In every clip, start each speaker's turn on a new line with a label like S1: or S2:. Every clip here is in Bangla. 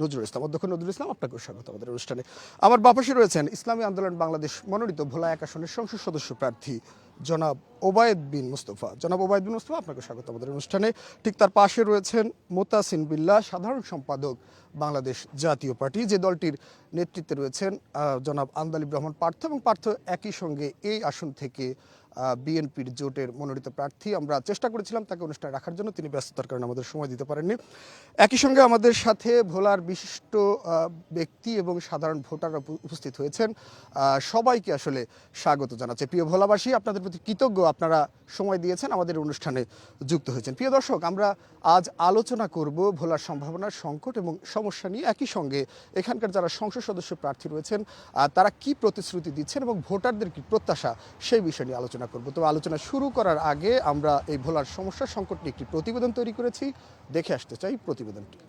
S1: নজরুল ইসলাম। অধ্যক্ষ নজরুল ইসলাম, আপনাকেও স্বাগত আমাদের অনুষ্ঠানে। আমার বাপাশে রয়েছেন ইসলামী আন্দোলন বাংলাদেশ মনোনীত ভোলা 1 আসনের সংসদ সদস্য প্রার্থী জনাব ওবায়েদ বিন মুস্তফা। জনাব ওবায়েদ বিন মুস্তফা, আপনাকে স্বাগত আমাদের অনুষ্ঠানে। ঠিক তার পাশে রয়েছেন মোতাসিন বিল্লাহ, সাধারণ সম্পাদক বাংলাদেশ জাতীয় পার্টি, যে দলটির নেতৃত্বে রয়েছেন জনাব আন্দালিব রহমান পার্থ, এবং পার্থ একই সঙ্গে এই আসন থেকে বিএনপির জোটের মনোনীত প্রার্থী। আমরা চেষ্টা করেছিলাম তাকে অনুষ্ঠানে রাখার জন্য, তিনি ব্যস্ততার কারণে আমাদের সময় দিতে পারেননি। একই সঙ্গে আমাদের সাথে ভোলার বিশিষ্ট ব্যক্তি এবং সাধারণ ভোটাররা উপস্থিত হয়েছেন। সবাইকে আসলে স্বাগত জানাচ্ছে। প্রিয় ভোলাবাসী, আপনাদের প্রতি কৃতজ্ঞ, আপনারা সময় দিয়েছেন, আমাদের অনুষ্ঠানে যুক্ত হয়েছেন। প্রিয় দর্শক, আমরা আজ আলোচনা করব ভোলার সম্ভাবনার সংকট এবং সমস্যা নিয়ে। একই সঙ্গে এখানকার যারা সংসদ সদস্য প্রার্থী রয়েছেন তারা কি প্রতিশ্রুতি দিচ্ছেন এবং ভোটারদের কি প্রত্যাশা, সেই বিষয় নিয়ে আলোচনা করব। তো আলোচনা শুরু করার আগে আমরা এই ভোলার সমস্যা সংকট নিয়ে একটি প্রতিবেদন তৈরি করেছি, দেখে আসতে চাই প্রতিবেদনটি।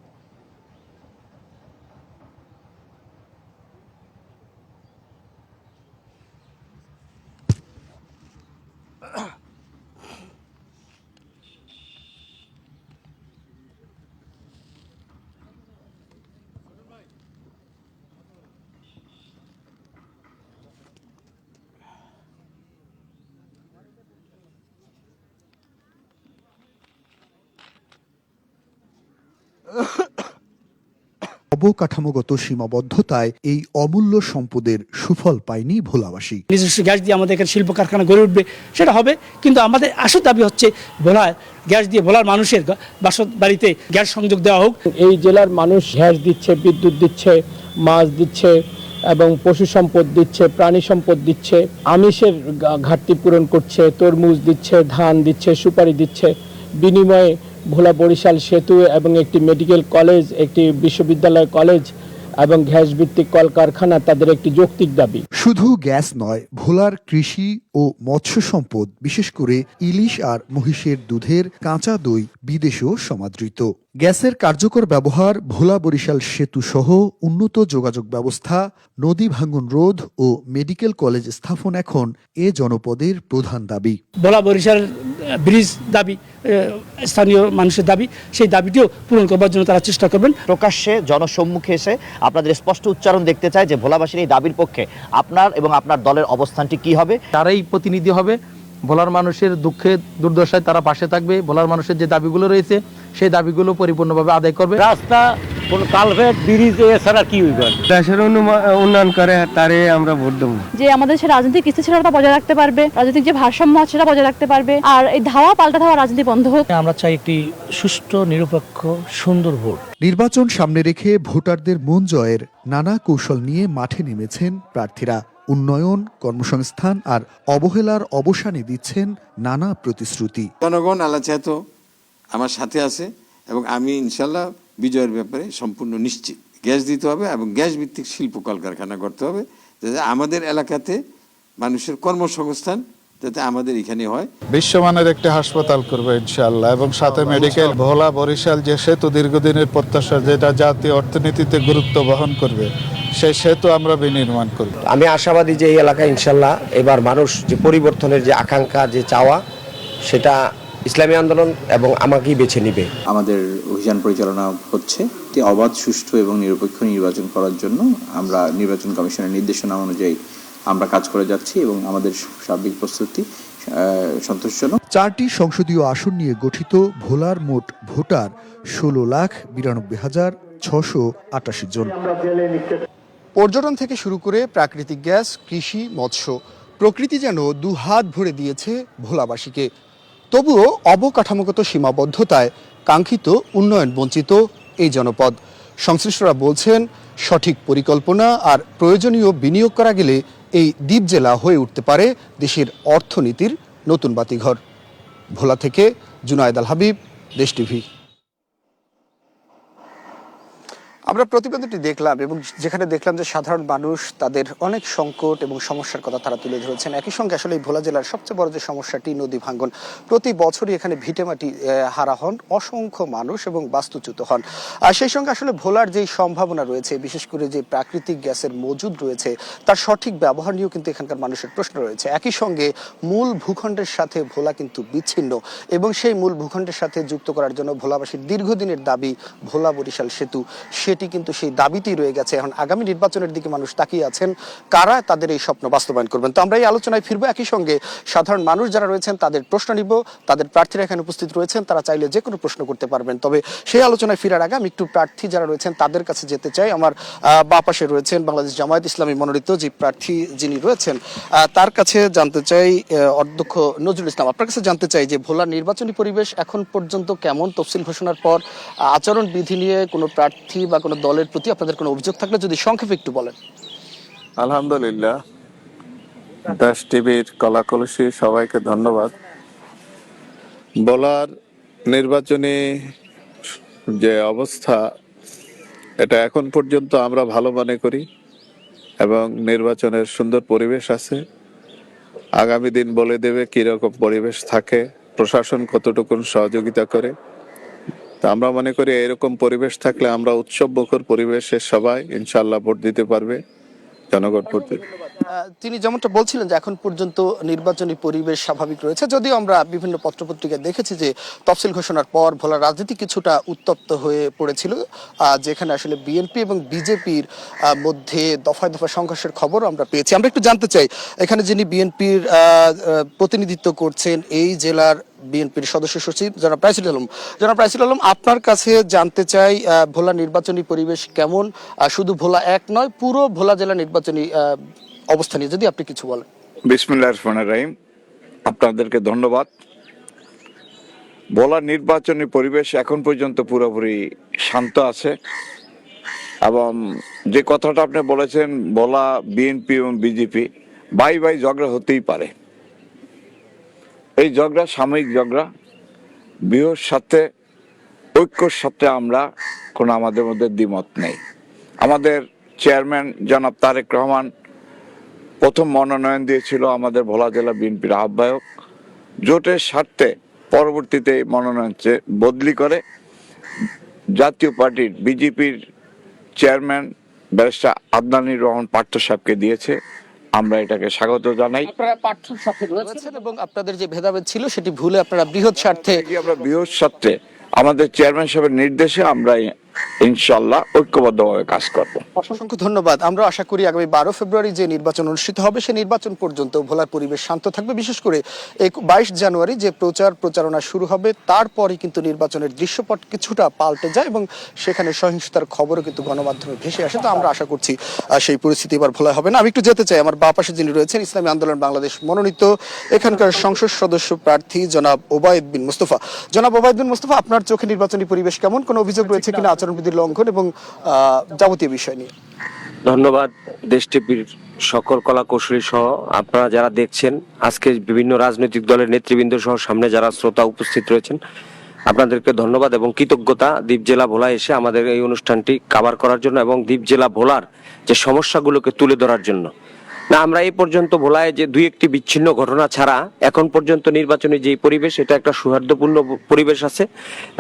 S1: অবকাঠামোগত সীমাবদ্ধতায় এই অমূল্য সম্পদের সুফল পায়নি ভোলাবাসী।
S2: নিজস্ব গ্যাস দিয়ে আমাদের এখানে শিল্প কারখানা গড়ে উঠবে, সেটা হবে, কিন্তু আমাদের আসল দাবি হচ্ছে ভোলায় গ্যাস দিয়ে ভোলার মানুষের বাসা বাড়িতে গ্যাস সংযোগ দেওয়া হোক।
S3: এই জেলার মানুষ গ্যাস দিচ্ছে, বিদ্যুৎ দিচ্ছে, মাছ দিচ্ছে এবং পশু সম্পদ দিচ্ছে, প্রাণী সম্পদ দিচ্ছে, আমিষের ঘাটতি পূরণ করছে, তরমুজ দিচ্ছে, ধান দিচ্ছে, সুপারি দিচ্ছে। বিনিময়ে ভোলা বরিশাল সেতু এবং একটি মেডিকেল কলেজ, একটি বিশ্ববিদ্যালয় কলেজ এবং গ্যাস ভিত্তিক কলকারখানা তাদের একটি যৌক্তিক দাবি।
S1: শুধু গ্যাস নয়, ভোলার কৃষি ও মৎস্য সম্পদ, বিশেষ করে ইলিশ আর মহিষের দুধের কাঁচা দই বিদেশেও সমাদৃত। গ্যাসের কার্যকর ব্যবহার, ভোলা বরিশাল সেতু সহ উন্নত যোগাযোগ ব্যবস্থা, নদী ভাঙন রোধ ও মেডিকেল কলেজ স্থাপন এখন এ জনপদের প্রধান দাবি।
S2: ভোলা বরিশাল ব্রিজ দাবি স্থানীয় মানুষের দাবি, সেই দাবিটিও পূরণ করবার জন্য তারা চেষ্টা করবেন।
S4: প্রকাশ্যে জনসম্মুখে এসে আপনাদের স্পষ্ট উচ্চারণ দেখতে চাই যে ভোলাবাসীর এই দাবির পক্ষে আপনার এবং আপনার দলের অবস্থানটি কি হবে।
S5: তারাই প্রতিনিধি হবে, ভোলার মানুষের দুঃখে দুর্দশায় তারা পাশে থাকবে, ভোলার মানুষের যে দাবিগুলো রয়েছে সেই দাবিগুলো পরিপূর্ণভাবে আদায় করবে।
S6: রাস্তা, কোন কালভেট, ব্রিজ এছাড়া কি হইবে?
S3: দেশের উন্নয়ন করে তারে আমরা ভোট দেব।
S7: যে আমাদের সে রাজনৈতিক স্থিতিশীলতা বজায় রাখতে পারবে, রাজনৈতিক যে ভারসাম্য আছে সেটা বজায় রাখতে পারবে, আর এই ধাওয়া পাল্টা ধাওয়া রাজনীতি বন্ধ হোক।
S2: আমরা চাই একটি সুষ্ঠু, নিরপেক্ষ, সুন্দর ভোট।
S1: নির্বাচন সামনে রেখে ভোটারদের মন জয়ের নানা কৌশল নিয়ে মাঠে নেমেছেন প্রার্থীরা। উন্নয়ন, কর্মসংস্থান আর অবহেলার অবসানে দিচ্ছেন নানা প্রতিশ্রুতি।
S8: জনগণ আল্লাহ চাইতো আমার সাথে আছে এবং আমি ইনশাল্লাহ বিজয়ের ব্যাপারে সম্পূর্ণ নিশ্চিত। গ্যাস দিতে হবে এবং গ্যাস ভিত্তিক শিল্প কলকারখানা করতে হবে, যাতে আমাদের এলাকাতে মানুষের কর্মসংস্থান যাতে আমাদের এখানে হয়।
S9: বিশ্বমানের একটি হাসপাতাল করবে ইনশাআল্লাহ, এবং সাথে মেডিকেল। ভোলা বরিশাল যে সেতু দীর্ঘদিনের প্রত্যাশা, যেটা জাতীয় অর্থনীতিতে গুরুত্ব বহন করবে, সেই সেতু আমরা বিনির্মাণ করব।
S6: আমি আশাবাদী যে এই এলাকায় ইনশাল্লাহ এবার মানুষ যে পরিবর্তনের যে আকাঙ্ক্ষা, যে চাওয়া, সেটা ইসলামী আন্দোলন এবং আমাকেই বেছে নিবে।
S10: আমাদের অভিযান পরিচালনা হচ্ছে একটি অবাধ, সুষ্ঠু এবং নিরপেক্ষ নির্বাচন করার জন্য। আমরা নির্বাচন কমিশনের নির্দেশনা অনুযায়ী আমরা কাজ করে যাচ্ছি এবং আমাদের সার্বিক প্রস্তুতি সন্তোষজনক।
S1: 4টি সংসদীয় আসন নিয়ে গঠিত ভোলার মোট ভোটার 16,92,688 জন। পর্যটন থেকে শুরু করে প্রাকৃতিক গ্যাস, কৃষি, মৎস্য, প্রকৃতি যেন দুহাত ভরে দিয়েছে ভোলাবাসীকে। তবুও অবকাঠামোগত সীমাবদ্ধতায় কাঙ্ক্ষিত উন্নয়ন বঞ্চিত এই জনপদ। সংশ্লিষ্টরা বলছেন, সঠিক পরিকল্পনা আর প্রয়োজনীয় বিনিয়োগ করা গেলে এই দ্বীপ জেলা হয়ে উঠতে পারে দেশের অর্থনীতির নতুন বাতিঘর। ভোলা থেকে জুনায়েদ আল হাবিব, দেশ টিভি। আমরা প্রতিবেদনটি দেখলাম এবং যেখানে দেখলাম যে সাধারণ মানুষ তাদের অনেক সংকট এবং সমস্যার কথা তারা তুলে ধরেছেন। একই সঙ্গে আসলে এই ভোলা জেলার সবচেয়ে বড় যে সমস্যাটি নদী ভাঙ্গন। প্রতি বছরই এখানে ভিটেমাটি হারা হন অসংখ্য মানুষ এবং বাস্তুচ্যুত হন। আর সেই সঙ্গে আসলে ভোলার যেই সম্ভাবনা রয়েছে, বিশেষ করে যে প্রাকৃতিক গ্যাসের মজুদ রয়েছে, তার সঠিক ব্যবহার নিয়েও কিন্তু এখানকার মানুষের প্রশ্ন রয়েছে। একই সঙ্গে মূল ভূখণ্ডের সাথে ভোলা কিন্তু বিচ্ছিন্ন এবং সেই মূল ভূখণ্ডের সাথে যুক্ত করার জন্য ভোলাবাসীর দীর্ঘদিনের দাবি ভোলা বরিশাল সেতু, সেটি রাজনীতি কিন্তু সেই দাবিতেই রয়ে গেছে। এখন আগামী নির্বাচনের দিকে মানুষ তাকিয়ে আছেন, কারা তাদের এই স্বপ্ন বাস্তবায়ন করবেন। তো আমরা এই আলোচনায় ফিরবো, একই সঙ্গে সাধারণ মানুষ যারা রয়েছেন তাদের প্রশ্ন নিব। তাদের প্রার্থীরা এখানে উপস্থিত রয়েছেন, তারা চাইলে যে কোনো প্রশ্ন করতে পারবেন। তবে সেই আলোচনায় ফেরার আগে আমি একটু প্রার্থী যারা রয়েছেন তাদের কাছে যেতে চাই। আমার বা পাশে রয়েছেন বাংলাদেশ জামায়াত ইসলামী মনোনীত যে প্রার্থী যিনি রয়েছেন, তার কাছে জানতে চাই, অধ্যক্ষ নজরুল ইসলাম, আপনার কাছে জানতে চাই যে ভোলার নির্বাচনী পরিবেশ এখন পর্যন্ত কেমন? তফসিল ঘোষণার পর আচরণ বিধি নিয়ে কোনো প্রার্থী বা কোনো দলের প্রতি আপনাদের কোনো অভিযোগ থাকলে যদি সংক্ষেপে একটু বলেন।
S9: আলহামদুলিল্লাহ, দেশ টিভির কলাকলসী সবাইকে ধন্যবাদ। বলার নির্বাচনী যে অবস্থা, এটা এখন পর্যন্ত আমরা ভালো মনে করি এবং নির্বাচনের সুন্দর পরিবেশ আছে। আগামী দিন বলে দেবে কিরকম পরিবেশ থাকে, প্রশাসন কতটুকু সহযোগিতা করে। তা আমরা মনে করি এরকম পরিবেশ থাকলে আমরা উৎসবমুখর পরিবেশে সবাই ইনশাআল্লাহ ভোট দিতে পারবে, জনগণ ভোট দিতে।
S1: তিনি যেমনটা বলছিলেন যে এখন পর্যন্ত নির্বাচনী পরিবেশ স্বাভাবিক রয়েছে, যদিও আমরা বিভিন্ন পত্রপত্রিকায় দেখেছি যে তফসিল ঘোষণার পর ভোলার রাজনীতি কিছুটা উত্তপ্ত হয়ে পড়েছিল, যেখানে আসলে বিএনপি এবং বিজেপির মধ্যে দফায় দফায় সংঘর্ষের খবর আমরা পেয়েছি। আমরা একটু জানতে চাই, এখানে যিনি বিএনপির প্রতিনিধিত্ব করছেন এই জেলার বিএনপির সদস্য সচিব জনাব রাইসুল আলম, আপনার কাছে জানতে চাই ভোলা নির্বাচনী পরিবেশ কেমন? শুধু ভোলা এক নয়, পুরো ভোলা জেলা নির্বাচনী অবস্থা নিয়ে যদি আপনি কিছু বলেন।
S11: বিসমিল্লাহির রহমানির রহিম, আপনাদেরকে ধন্যবাদ। ভোলা নির্বাচনী পরিবেশ এখন পর্যন্ত পুরোপুরি শান্ত আছে এবং যে কথাটা আপনি বলেছেন ভোলা বিএনপি এবং বিজেপি ভাই ভাই ঝগড়া হতেই পারে। এই ঝগড়া সাময়িক ঝগড়া, বৃহৎ সাথে ঐক্যর সাথে আমরা কোনো আমাদের মধ্যে দ্বিমত নেই। আমাদের চেয়ারম্যান জনাব তারেক রহমান প্রথম মনোনয়ন দিয়েছিল আমাদের ভোলা জেলা বিএনপির আহ্বায়ক, জোটের স্বার্থে পরবর্তীতে মনোনয়ন বদলি করে জাতীয় পার্টির বিজেপির চেয়ারম্যান ব্যারিস্টার আদনানী রহমান পার্থ সাহেবকে দিয়েছে। আমরা এটাকে স্বাগত জানাই।
S1: এবং আপনাদের যে ভেদাভেদ ছিল সেটি ভুলে আপনারা বৃহৎ স্বার্থে
S11: আমাদের চেয়ারম্যান সাহেবের নির্দেশে আমরা ইনশাআল্লাহ ঐক্যবদ্ধভাবে কাজ করব।
S1: অসংখ্য ধন্যবাদ। আমরা আশা করি আগামী 12 ফেব্রুয়ারি যে নির্বাচন অনুষ্ঠিত হবে সেই নির্বাচন পর্যন্ত ভোলার পরিবেশ শান্ত থাকবে। বিশেষ করে 22 জানুয়ারি যে প্রচারণা শুরু হবে তারপরই কিন্তু নির্বাচনের দৃশ্যপট কিছুটা পাল্টে যায় এবং সেখানে সহিংসতার খবরও কিন্তু গণমাধ্যমে ভেসে আসে। তো আমরা আশা করছি সেই পরিস্থিতি এবার ভোলায় হবে না। আমি একটু যেতে চাই আমার বাঁ পাশে যিনি রয়েছেন, ইসলামী আন্দোলন বাংলাদেশ মনোনীত এখানকার সংসদ সদস্য প্রার্থী জনাব ওবায়েদ বিন মুস্তফা। আপনার চোখে নির্বাচনী পরিবেশ কেমন? কোনো অভিযোগ রয়েছে কিনা আচরণবিধির লঙ্ঘন এবং যাবতীয় বিষয় নিয়ে?
S6: ধন্যবাদ। দেশ টিভির সকল কলা কৌশলী সহ আপনারা যারা দেখছেন, আজকে বিভিন্ন রাজনৈতিক দলের নেতৃবৃন্দ সহ সামনে যারা শ্রোতা উপস্থিত রয়েছেন, আপনাদেরকে ধন্যবাদ এবং কৃতজ্ঞতা দ্বীপ জেলা ভোলায় এসে আমাদের এই অনুষ্ঠানটি কভার করার জন্য এবং দ্বীপ জেলা ভোলার যে সমস্যাগুলোকে তুলে ধরার জন্য। না, আমরা এই পর্যন্ত ভোলায় যে দুই একটি বিচ্ছিন্ন ঘটনা ছাড়া এখন পর্যন্ত নির্বাচনী যে পরিবেশ, এটা একটা সৌহার্দ্যপূর্ণ পরিবেশ আছে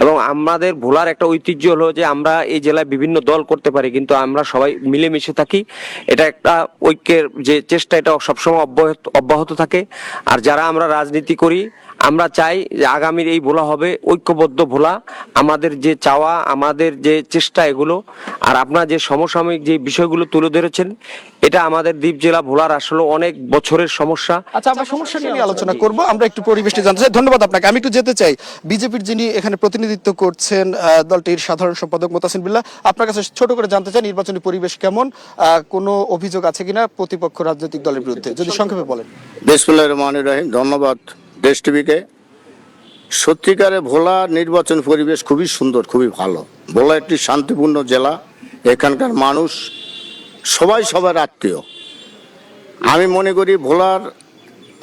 S6: এবং আমাদের ভোলার একটা ঐতিহ্য হলো যে আমরা এই জেলায় বিভিন্ন দল করতে পারি কিন্তু আমরা সবাই মিলেমিশে থাকি। এটা একটা ঐক্যের যে চেষ্টা, এটা সবসময় অব্যাহত থাকে। আর যারা আমরা রাজনীতি করি আমরা চাই যে আগামীর এই ভোলা হবে ঐক্যবদ্ধ ভোলা। আমাদের যে চাওয়া, আমাদের যে চেষ্টা এগুলো, আর আপনারা যে সমসাময়িক যে বিষয়গুলো তুলে ধরেছেন, এটা আমাদের দ্বীপ জেলা ভোলার আসলে অনেক বছরের সমস্যা।
S1: আচ্ছা, আমরা সমস্যা নিয়ে আলোচনা করব। আমরা একটু পরিবেশটি জানতে চাই। ধন্যবাদ আপনাকে। আমি একটু যেতে চাই বিজেপির যিনি এখানে প্রতিনিধিত্ব করছেন দলটির সাধারণ সম্পাদক মোতাসিম বিল্লাহ, আপনার কাছে ছোট করে জানতে চাই নির্বাচনী পরিবেশ কেমন? কোনো অভিযোগ আছে কিনা প্রতিপক্ষ রাজনৈতিক দলের বিরুদ্ধে? যদি সংক্ষেপে বলেন।
S12: বিসমিল্লাহির রহমানির রহিম। ধন্যবাদ দেশ টিভিকে। সত্যিকারে ভোলা নির্বাচন পরিবেশ খুবই সুন্দর, খুবই ভালো। ভোলা একটি শান্তিপূর্ণ জেলা, এখানকার মানুষ সবাই সবার আত্মীয়। আমি মনে করি ভোলার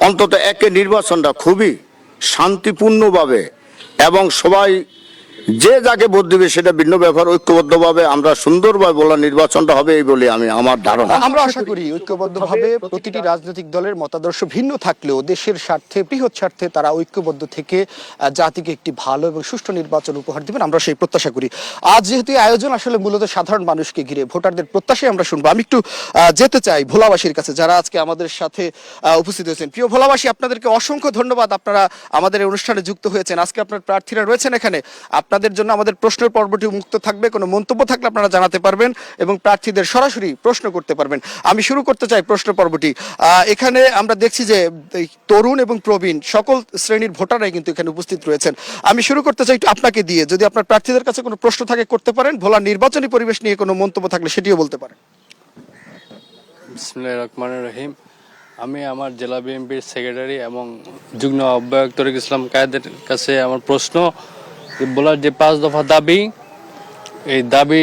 S12: অন্তত একে নির্বাচনটা খুবই শান্তিপূর্ণভাবে এবং সবাই যে যাকে ভোট দিবে সেটা ভিন্ন ব্যাপার, ঐক্যবদ্ধভাবে আমরা সুন্দরভাবে ভোলা নির্বাচনটা হবে এই বলে আমার ধারণা।
S1: আমরা আশা করি ঐক্যবদ্ধভাবে প্রতিটি রাজনৈতিক দলের মতাদর্শ ভিন্ন থাকলেও দেশের স্বার্থে, বৃহৎ স্বার্থে তারা ঐক্যবদ্ধ থেকে জাতিকে একটি ভালো এবং সুষ্ঠু নির্বাচন উপহার দিবেন, আমরা সেই প্রত্যাশা করি। আজ যেহেতু আয়োজন আসলে মূলত সাধারণ মানুষকে ঘিরে, ভোটারদের প্রত্যাশাই আমরা শুনবো। আমি একটু যেতে চাই ভোলাবাসীর কাছে যারা আজকে আমাদের সাথে উপস্থিত হয়েছেন। প্রিয় ভোলাবাসী, আপনাদেরকে অসংখ্য ধন্যবাদ, আপনারা আমাদের এই অনুষ্ঠানে যুক্ত হয়েছেন। আজকে আপনার প্রার্থীরা রয়েছেন এখানে, আপনাদের জন্য আমাদের প্রশ্নের পর্বটি মুক্ত থাকবে, কোনো মন্তব্য থাকলে আপনারা জানাতে পারবেন এবং প্রার্থীদের সরাসরি প্রশ্ন করতে পারবেন। আমি শুরু করতে চাই প্রশ্ন পর্বটি। এখানে আমরা দেখছি যে এই তরুণ এবং প্রবীণ সকল শ্রেণীর ভোটাররাই কিন্তু এখানে উপস্থিত রয়েছেন। আমি শুরু করতে চাই একটু আপনাকে দিয়ে, যদি আপনার প্রার্থীদের কাছে কোনো প্রশ্ন থাকে করতে পারেন, ভোলার নির্বাচনী পরিবেশ নিয়ে কোনো মন্তব্য থাকলে সেটিও বলতে পারেন।
S13: বিসমিল্লাহির রহমানির রহিম। আমি আমার জেলা বিএনপির সেক্রেটারি এবং যুগ্ম আহ্বায়ক তরিক ইসলাম কায়েদের কাছে আমার প্রশ্ন, বলার যে 5 দফা দাবি, এই দাবি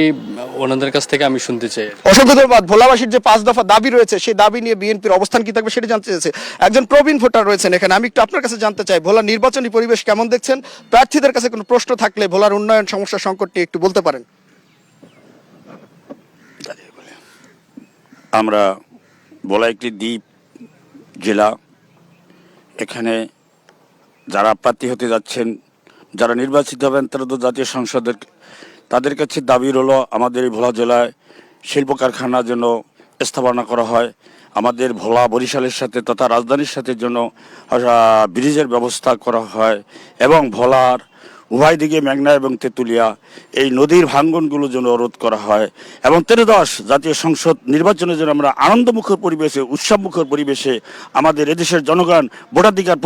S13: ওনাদের কাছ থেকে আমি শুনতে চাই।
S1: অসংখ্য ধন্যবাদ। ভোলাবাসীর যে 5 দফা দাবি রয়েছে সেই দাবি নিয়ে বিএনপির অবস্থান কি থাকবে সেটি জানতে চাইছে একজন প্রবীণ ভোটার রয়েছেন এখানে। আমি একটু আপনার কাছে জানতে চাই, ভোলার নির্বাচনী পরিবেশ কেমন দেখছেন? প্রার্থীদের কাছে কোনো প্রশ্ন থাকলে ভোলার উন্নয়ন সমস্যা সংকট নিয়ে একটু বলতে পারেন।
S14: আমরা ভোলা একটি দ্বীপ জেলা। এখানে যারা প্রার্থী হতে যাচ্ছেন, যারা নির্বাচিত হবেন তারা তো জাতীয় সংসদের, তাদের কাছে দাবি হলো আমাদের এই ভোলা জেলায় শিল্প কারখানার জন্য স্থাপনা করা হয়, আমাদের ভোলা বরিশালের সাথে তথা রাজধানীর সাথে জন্য ব্রিজের ব্যবস্থা করা হয় এবং ভোলার উভয় দিকে মেঘনা এবং তেঁতুলিয়া এই নদীর ভাঙ্গনগুলো যেন রোধ করা হয় এবং 13-10 জাতীয় সংসদ নির্বাচনের জন্য আমরা আনন্দমুখর পরিবেশে, উৎসবমুখর পরিবেশে আমাদের এদেশের জনগণ ভোটাধিকার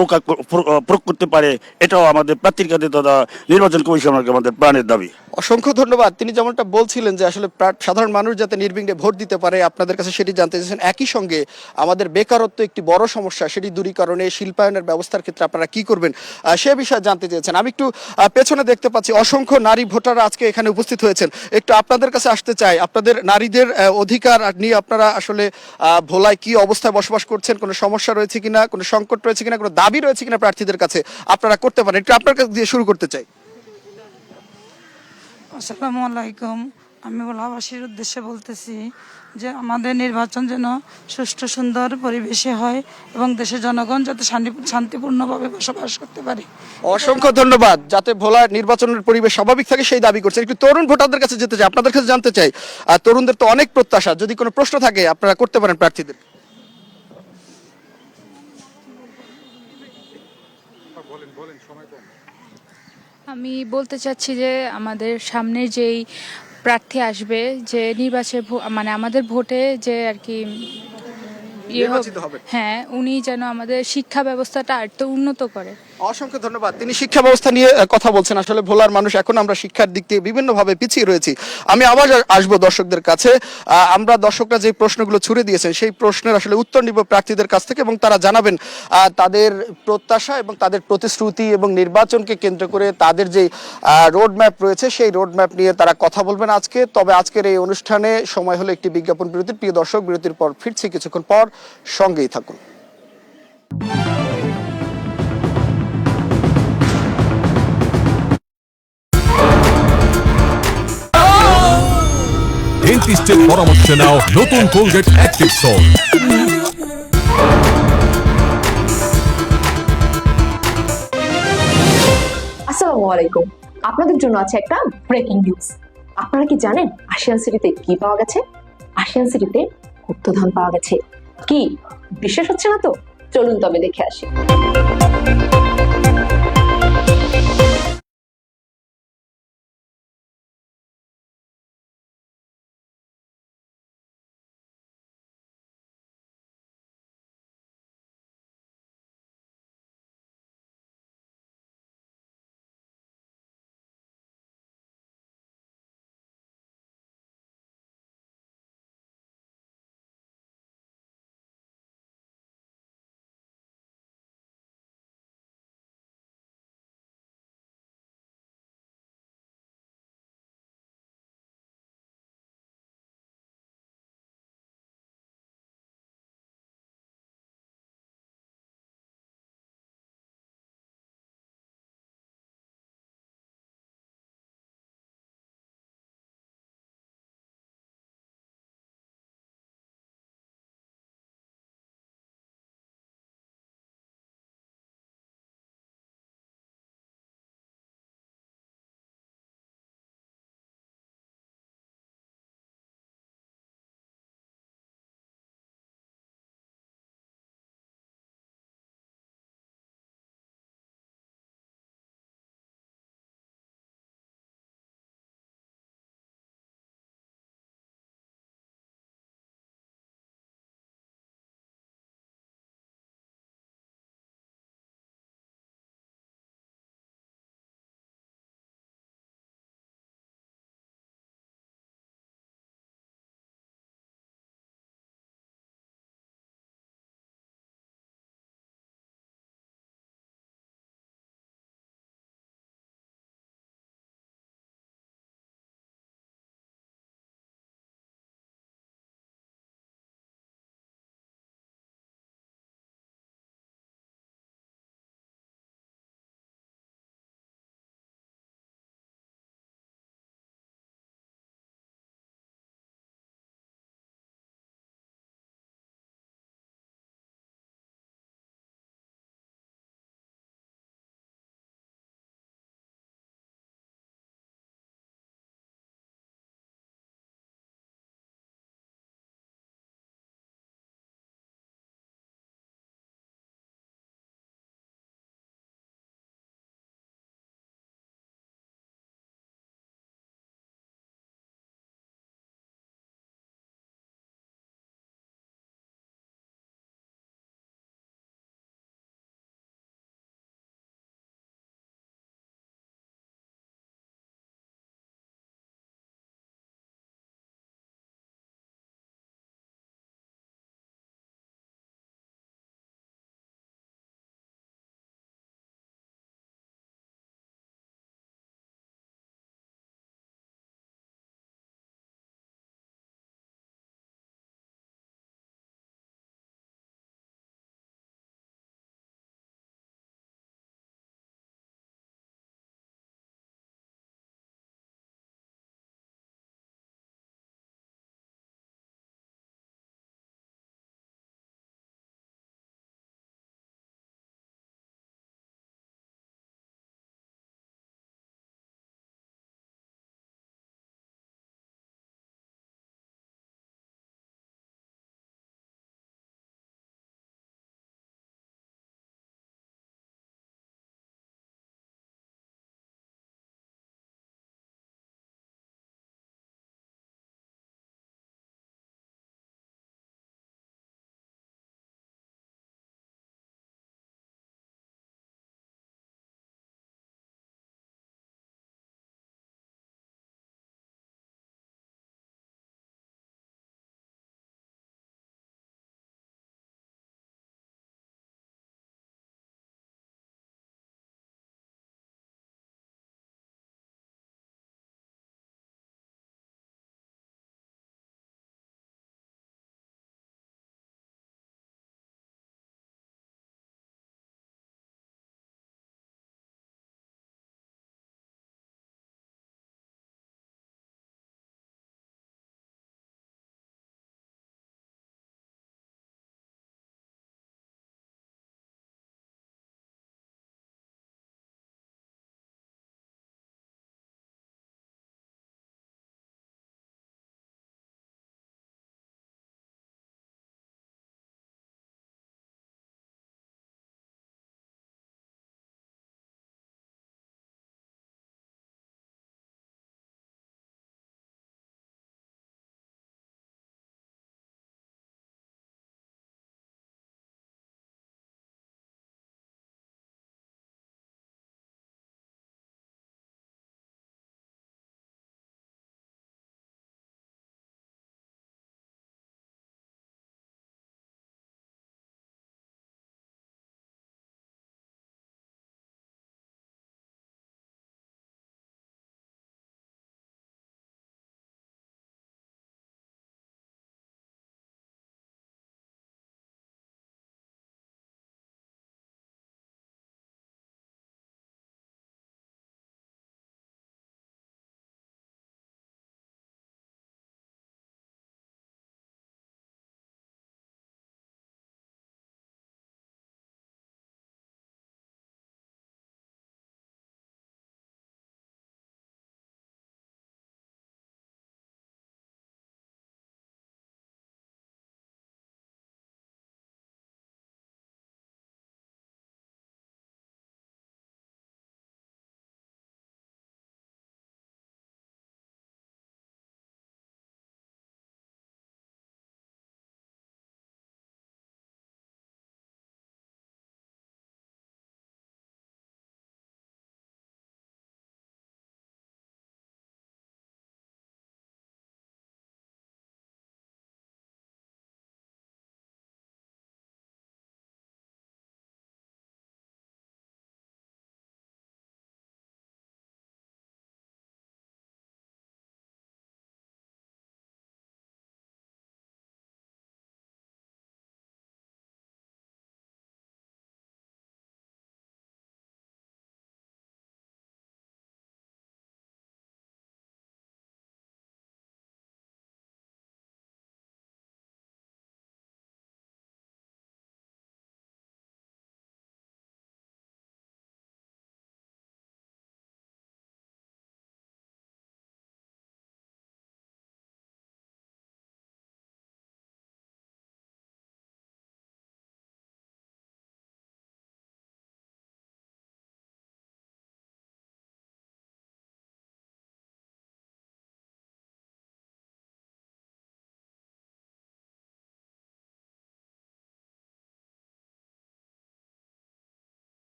S14: প্রয়োগ করতে পারে, এটাও আমাদের প্রার্থীর কাছে তথা নির্বাচন কমিশনারকে আমাদের প্রাণের দাবি।
S1: অসংখ্য ধন্যবাদ। তিনি যেমনটা বলছিলেন যে আসলে সাধারণ মানুষ যাতে নির্বিঘ্নে ভোট দিতে পারে, আপনাদের কাছে সেটি জানতে চাইছেন। একই সঙ্গে আমাদের বেকারত্ব একটি বড় সমস্যা, সেটি দূরীকরণে শিল্পায়নের ব্যবস্থার ক্ষেত্রে আপনারা কি করবেন সে বিষয়ে জানতে চেয়েছেন। আমি একটু পেছনে দেখতে পাচ্ছি অসংখ্য নারী ভোটাররা আজকে এখানে উপস্থিত হয়েছেন। একটু আপনাদের কাছে আসতে চাই, আপনাদের নারীদের অধিকার নিয়ে আপনারা আসলে ভোলায় কি অবস্থায় বসবাস করছেন, কোনো সমস্যা রয়েছে কিনা, কোনো সংকট রয়েছে কিনা, কোনো দাবি রয়েছে কিনা প্রার্থীদের কাছে আপনারা করতে পারেন। একটু আপনার কাছে দিয়ে শুরু করতে চাই।
S15: আসসালামু আলাইকুম। আমি ভোলাবাসীর উদ্দেশ্যে বলতেছি যে আমাদের নির্বাচন যেন সুষ্ঠু সুন্দর পরিবেশে হয় এবং দেশের জনগণ যাতে শান্তিপূর্ণভাবে বসবাস করতে পারে।
S1: অসংখ্য ধন্যবাদ। যাতে ভোলার নির্বাচনের পরিবেশ স্বাভাবিক থাকে সেই দাবি করছে। একটু তরুণ ভোটারদের কাছে যেতে চাই, আপনাদের কাছে জানতে চাই, আর তরুণদের তো অনেক প্রত্যাশা, যদি কোনো প্রশ্ন থাকে আপনারা করতে পারেন প্রার্থীদের।
S16: আমি বলতে চাচ্ছি যে আমাদের সামনের যেই প্রার্থী আসবে, যে নির্বাচনে মানে আমাদের ভোটে যে আর কি হ্যাঁ, উনি যেন আমাদের শিক্ষা ব্যবস্থাটা আর তো উন্নত করে।
S1: অসংখ্য ধন্যবাদ। তিনি শিক্ষা ব্যবস্থা নিয়ে কথা বলছেন। আসলে ভোলার মানুষ এখন আমরা শিক্ষার দিক থেকে বিভিন্নভাবে পিছিয়ে রয়েছি। আমি আবার আসবো দর্শকদের কাছে। আমরা দর্শকরা যে প্রশ্নগুলো ছুড়ে দিয়েছেন সেই প্রশ্নের আসলে উত্তর নিব প্রার্থীদের কাছ থেকে এবং তারা জানাবেন তাদের প্রত্যাশা এবং তাদের প্রতিশ্রুতি এবং নির্বাচনকে কেন্দ্র করে তাদের যে রোড ম্যাপ রয়েছে সেই রোড ম্যাপ নিয়ে তারা কথা বলবেন আজকে। তবে আজকের এই অনুষ্ঠানে সময় হলো একটি বিজ্ঞাপন বিরতির। প্রিয় দর্শক, বিরতির পর ফিরছি কিছুক্ষণ পর, সঙ্গেই থাকুন।
S17: ডেন্টিস্টের পরামর্শ নাও নতুন কোলগেট অ্যাক্টিভ সল্ট।
S18: আসসালামু আলাইকুম। আপনাদের জন্য আছে একটা ব্রেকিং নিউজ। আপনারা কি জানেন আশিয়ান সিটিতে কি পাওয়া গেছে? আশিয়ান সিটিতে গুপ্তধন পাওয়া গেছে। কি বিশ্বাস হচ্ছে না তো? চলুন তবে দেখে আসি।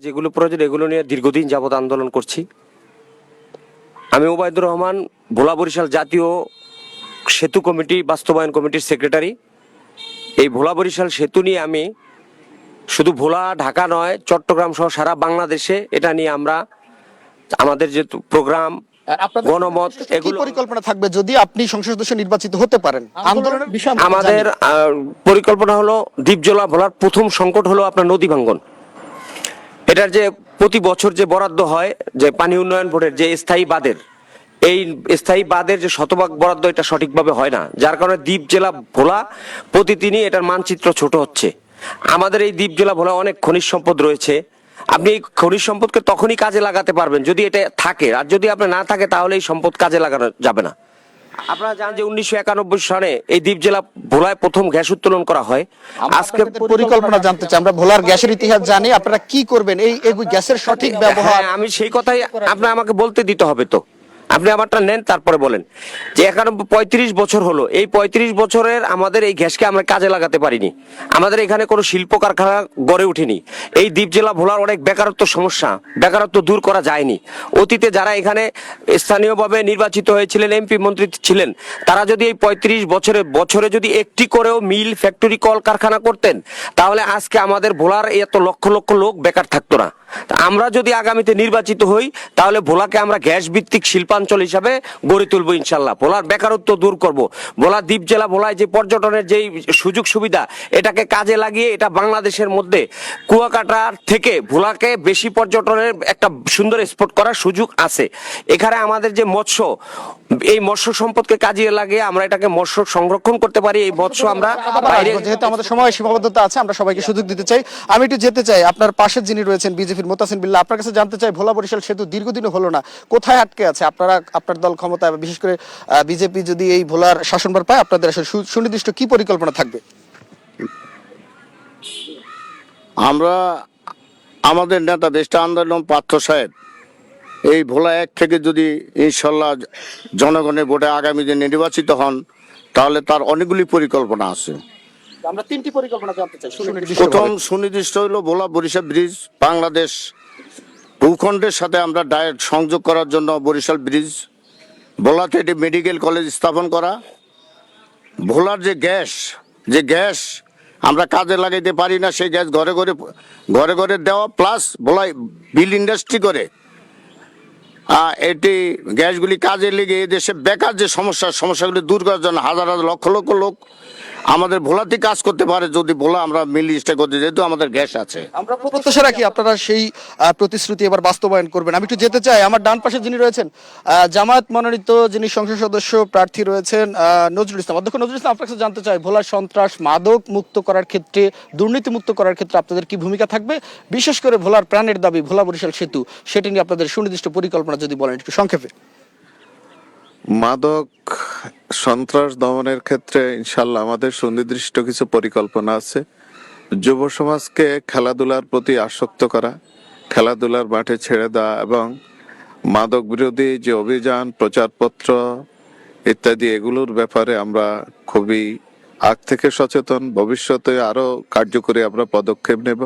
S6: যেগুলো প্রয়োজন এগুলো নিয়ে দীর্ঘদিন যাবৎ আন্দোলন করছি। আমি ওবায়দুর রহমান, ভোলা বরিশাল জাতীয় সেতু কমিটি বাস্তবায়ন কমিটির সেক্রেটারি। এই ভোলা বরিশাল সেতু নিয়ে আমি শুধু ভোলা ঢাকা নয়, চট্টগ্রাম সহ সারা বাংলাদেশে এটা নিয়ে আমরা আমাদের যে প্রোগ্রাম, গণমত, এগুলো
S1: পরিকল্পনা থাকবে যদি আপনি সংসদ সদস্য নির্বাচিত হতে পারেন। আন্দোলনের বিষয়
S6: আমাদের পরিকল্পনা হলো দ্বীপজলা ভোলার প্রথম সংকট হলো আপনার নদী ভাঙ্গন। এটার যে প্রতি বছর যে বরাদ্দ হয় যে পানি উন্নয়ন বোর্ডের যে স্থায়ী বাঁধের, এই স্থায়ী বাঁধের যে শতভাগ বরাদ্দ এটা সঠিকভাবে হয় না, যার কারণে দ্বীপ জেলা ভোলা প্রতিদিনই এটার মানচিত্র ছোট হচ্ছে। আমাদের এই দ্বীপ জেলা ভোলা অনেক খনিজ সম্পদ রয়েছে। আপনি এই খনিজ সম্পদকে তখনই কাজে লাগাতে পারবেন যদি এটা থাকে, আর যদি আপনার না থাকে তাহলে এই সম্পদ কাজে লাগানো যাবে না। আপনারা জানেন যে 1991 সালে এই দ্বীপ জেলা ভোলায় প্রথম গ্যাস উত্তোলন করা হয়। আজকে
S1: পরিকল্পনা জানতে চাই, আমরা ভোলার গ্যাসের ইতিহাস জানি, আপনারা কি করবেন এই গ্যাসের সঠিক ব্যবহার?
S6: আমি সেই কথাই আপনি আমাকে বলতে দিতে হবে তো, আপনি আমারটা নেন তারপরে বলেন যে 35 বছর হলো, এই 35 বছরের আমাদের এই গ্যাসকে আমরা কাজে লাগাতে পারিনি। আমাদের এখানে কোনো শিল্প কারখানা গড়ে ওঠেনি। এই দ্বীপ জেলা ভোলার অনেক বেকারত্ব সমস্যা, বেকারত্ব দূর করা যায়নি। অতীতে যারা এখানে স্থানীয়ভাবে নির্বাচিত হয়েছিলেন, এমপি মন্ত্রী ছিলেন, তারা যদি এই 35 বছরে যদি একটি করেও মিল, ফ্যাক্টরি, কল কারখানা করতেন, তাহলে আজকে আমাদের ভোলার এত লক্ষ লক্ষ লোক বেকার থাকতো না। আমরা যদি আগামীতে নির্বাচিত হই তাহলে ভোলাকে আমরা গ্যাস ভিত্তিক শিল্পাঞ্চল হিসাবে গড়ে তুলবো ইনশাল্লাহ। ভোলার বেকারত্ব দূর করব। ভোলা দ্বীপ জেলা ভোলায় যে পর্যটনের যেই সুযোগ সুবিধা, এটাকে কাজে লাগিয়ে এটা বাংলাদেশের মধ্যে কুয়াকাটার থেকে ভোলাকে বেশি পর্যটনের একটা সুন্দর স্পট করার সুযোগ আছে। এখানে আমাদের যে মৎস্য, এই মৎস্য সম্পদকে কাজে লাগিয়ে আমরা এটাকে মৎস্য সংরক্ষণ করতে পারি। এই মৎস্য আমরা বাইরে,
S1: যেহেতু আমাদের সময় সীমাবদ্ধতা আছে, আমরা সবাইকে সুযোগ দিতে চাই। আমি একটু যেতে চাই আপনার পাশে যিনি রয়েছেন বিজেপির মোতাসিন বিল্লাহ, আপনার কাছে জানতে চাই ভোলা বরিশাল সেতু দীর্ঘদিনও হলো না, কোথায় আটকে আছে? আপনার দল ক্ষমতায়, বিশেষ করে বিজেপি যদি এই ভোলার শাসনভার পায়, আপনাদের আসলে সুনির্দিষ্ট কি পরিকল্পনা থাকবে?
S12: আমরা আমাদের নেতা দেশটা আন্দোলন পার্থ সাহেব এই ভোলা 1 থেকে যদি ইনশাল্লাহ জনগণের ভোটে আগামী দিনে নির্বাচিত হন, তাহলে তার অনেকগুলি পরিকল্পনা আছে।
S1: আমরা 3টি পরিকল্পনা জানতে চাই।
S12: প্রথম সুনির্দিষ্ট হলো ভোলা বরিশাল ব্রিজ, বাংলাদেশ ভূখণ্ডের সাথে আমরা ডাইরেক্ট সংযোগ করার জন্য বরিশাল ব্রিজ, ভোলাতে একটি মেডিকেল কলেজ স্থাপন করা, ভোলার যে গ্যাস আমরা কাজে লাগাইতে পারি না, সেই গ্যাস ঘরে ঘরে দেওয়া, প্লাস ভোলায় বিল ইন্ডাস্ট্রি করে এটি গ্যাসগুলি কাজে লেগে দেশে বেকার যে সমস্যাগুলি দূর করার জন্য হাজার হাজার লক্ষ লক্ষ লোক আমাদের ভোলাতে কাজ করতে পারে যদি ভোলা আমরা মিল স্টে করতে, যেহেতু আমাদের গ্যাস আছে।
S1: আমরা প্রত্যাশা রাখি আপনারা সেই প্রতিশ্রুতি এবার বাস্তবায়ন করবেন। আমি একটু যেতে চাই আমার ডান পাশে যিনি রয়েছেন, জামায়াত মনোনীত যিনি সংসদ সদস্য প্রার্থী রয়েছেন নজরুল ইসলাম। অধ্যক্ষ নজরুল ইসলাম, আপনার কাছে জানতে চাই ভোলার সন্ত্রাস, মাদক মুক্ত করার ক্ষেত্রে, দুর্নীতি মুক্ত করার ক্ষেত্রে আপনাদের কি ভূমিকা থাকবে? বিশেষ করে ভোলার প্রাণের দাবি ভোলা বরিশাল সেতু, সেটি নিয়ে আপনাদের সুনির্দিষ্ট পরিকল্পনা যদি বলেন একটু সংক্ষেপে।
S9: মাদক সন্ত্রাস দমনের ক্ষেত্রে ইনশাল্লাহ আমাদের সুনির্দিষ্ট কিছু পরিকল্পনা আছে। যুব সমাজকে খেলাধুলার প্রতি আসক্ত করা, খেলাধুলার মাঠে ছেড়ে দেওয়া এবং মাদক বিরোধী যে অভিযান, প্রচারপত্র ইত্যাদি, এগুলোর ব্যাপারে আমরা খুবই আগ থেকে সচেতন। ভবিষ্যতে আরো কার্যকরী আমরা পদক্ষেপ নেব।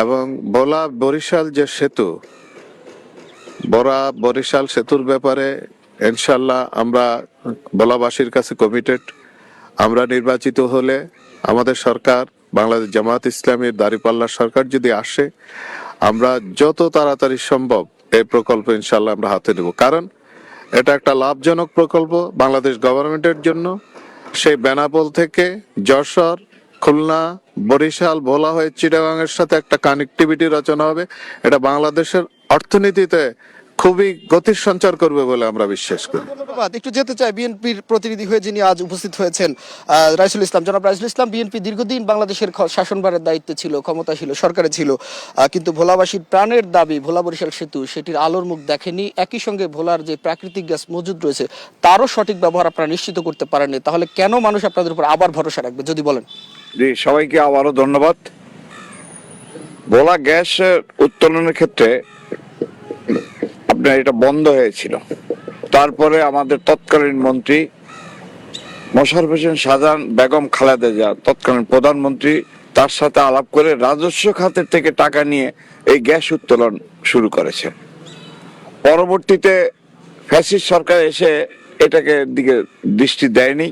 S9: এবং ভোলা বরিশাল যে সেতু, বরিশাল সেতুর ব্যাপারে ইনশাল্লাহ আমরা ভোলাবাসীর কাছে কমিটেড। আমরা নির্বাচিত হলে আমাদের সরকার, বাংলাদেশ জামায়াত ইসলামীর দাঁড়িপাল্লার সরকার যদি আসে, আমরা যত তাড়াতাড়ি সম্ভব এই প্রকল্প ইনশাল্লাহ আমরা হাতে নেব। কারণ এটা একটা লাভজনক প্রকল্প বাংলাদেশ গভর্নমেন্টের জন্য। সেই বেনাপোল থেকে যশোর, খুলনা, বরিশাল, ভোলা হয়ে চিটাগাংয়ের সাথে একটা কানেক্টিভিটি রচনা হবে। এটা বাংলাদেশের অর্থনীতিতে খুবই গতির সঞ্চার করবে বলে আমরা বিশ্বাস করি।
S1: ধন্যবাদ। একটু যেতে চাই বিএনপির প্রতিনিধি হয়ে যিনি আজ উপস্থিত হয়েছেন, রাইসুল ইসলাম, জনাব রাইসুল ইসলাম। বিএনপি দীর্ঘদিন বাংলাদেশের শাসনভারের দায়িত্বে ছিল, ক্ষমতা ছিল, সরকারে ছিল, কিন্তু ভোলাবাসীর প্রাণের দাবি ভোলা বরিশাল সেতু, সেটির আলোর মুখ দেখেনি। একই সঙ্গে ভোলার যে প্রাকৃতিক গ্যাস মজুদ রয়েছে তারও সঠিক ব্যবহার আপনারা নিশ্চিত করতে পারেননি। তাহলে কেন মানুষ আপনাদের উপর আবার ভরসা রাখবে যদি বলেন?
S11: জি, সবাইকে আবারও ধন্যবাদ। ভোলা গ্যাস উত্তোলনের ক্ষেত্রে আপনার এটা বন্ধ হয়েছিল, তারপরে আমাদের তৎকালীন মন্ত্রী মোশাররফ হোসেন শাহজাহান, বেগম খালেদা জিয়া তৎকালীন প্রধানমন্ত্রী, তার সাথে আলাপ করে রাজস্ব খাতের থেকে টাকা নিয়ে এই গ্যাস উত্তোলন শুরু করেছে। পরবর্তীতে ফ্যাসিস্ট সরকার এসে এটাকে দিকে দৃষ্টি দেয়নি।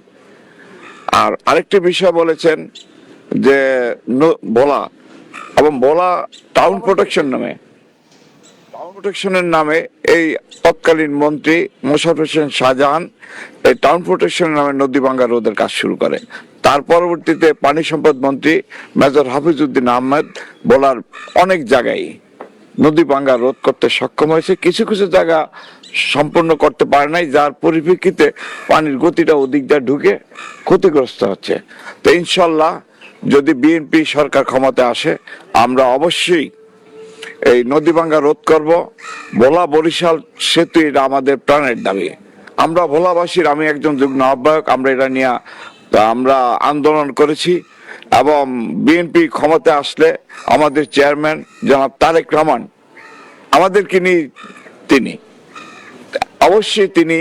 S11: আর আরেকটি বিষয় বলেছেন যে ভোলা এবং ভোলা টাউন প্রোটেকশনের নামে এই তৎকালীন মন্ত্রী মোশাররফ হোসেন শাহজাহান এই টাউন প্রোটেকশনের নামে নদী ভাঙ্গা রোধের কাজ শুরু করে। তার পরবর্তীতে পানি সম্পদ মন্ত্রী মেজর হাফিজউদ্দিন আহমেদ ভোলার অনেক জায়গায় নদী ভাঙ্গা রোধ করতে সক্ষম হয়েছে, কিছু কিছু জায়গা সম্পূর্ণ করতে পারে নাই, যার পরিপ্রেক্ষিতে পানির গতিটা ওদিক দিয়ে ঢুকে ক্ষতিগ্রস্ত হচ্ছে। তো ইনশাল্লাহ যদি বিএনপি সরকার ক্ষমতায় আসে আমরা অবশ্যই এই নদী ভাঙ্গা রোধ করব। ভোলা বরিশাল সেতু এটা আমাদের প্রাণের দাবি। আমরা ভোলাবাসীর, আমি একজন যুগ্ম আহ্বায়ক, আমরা এটা নিয়ে আমরা আন্দোলন করেছি এবং বিএনপি ক্ষমতায় আসলে আমাদের চেয়ারম্যান জনাব তারেক রহমান আমাদেরকে নিয়ে তিনি অবশ্যই তিনি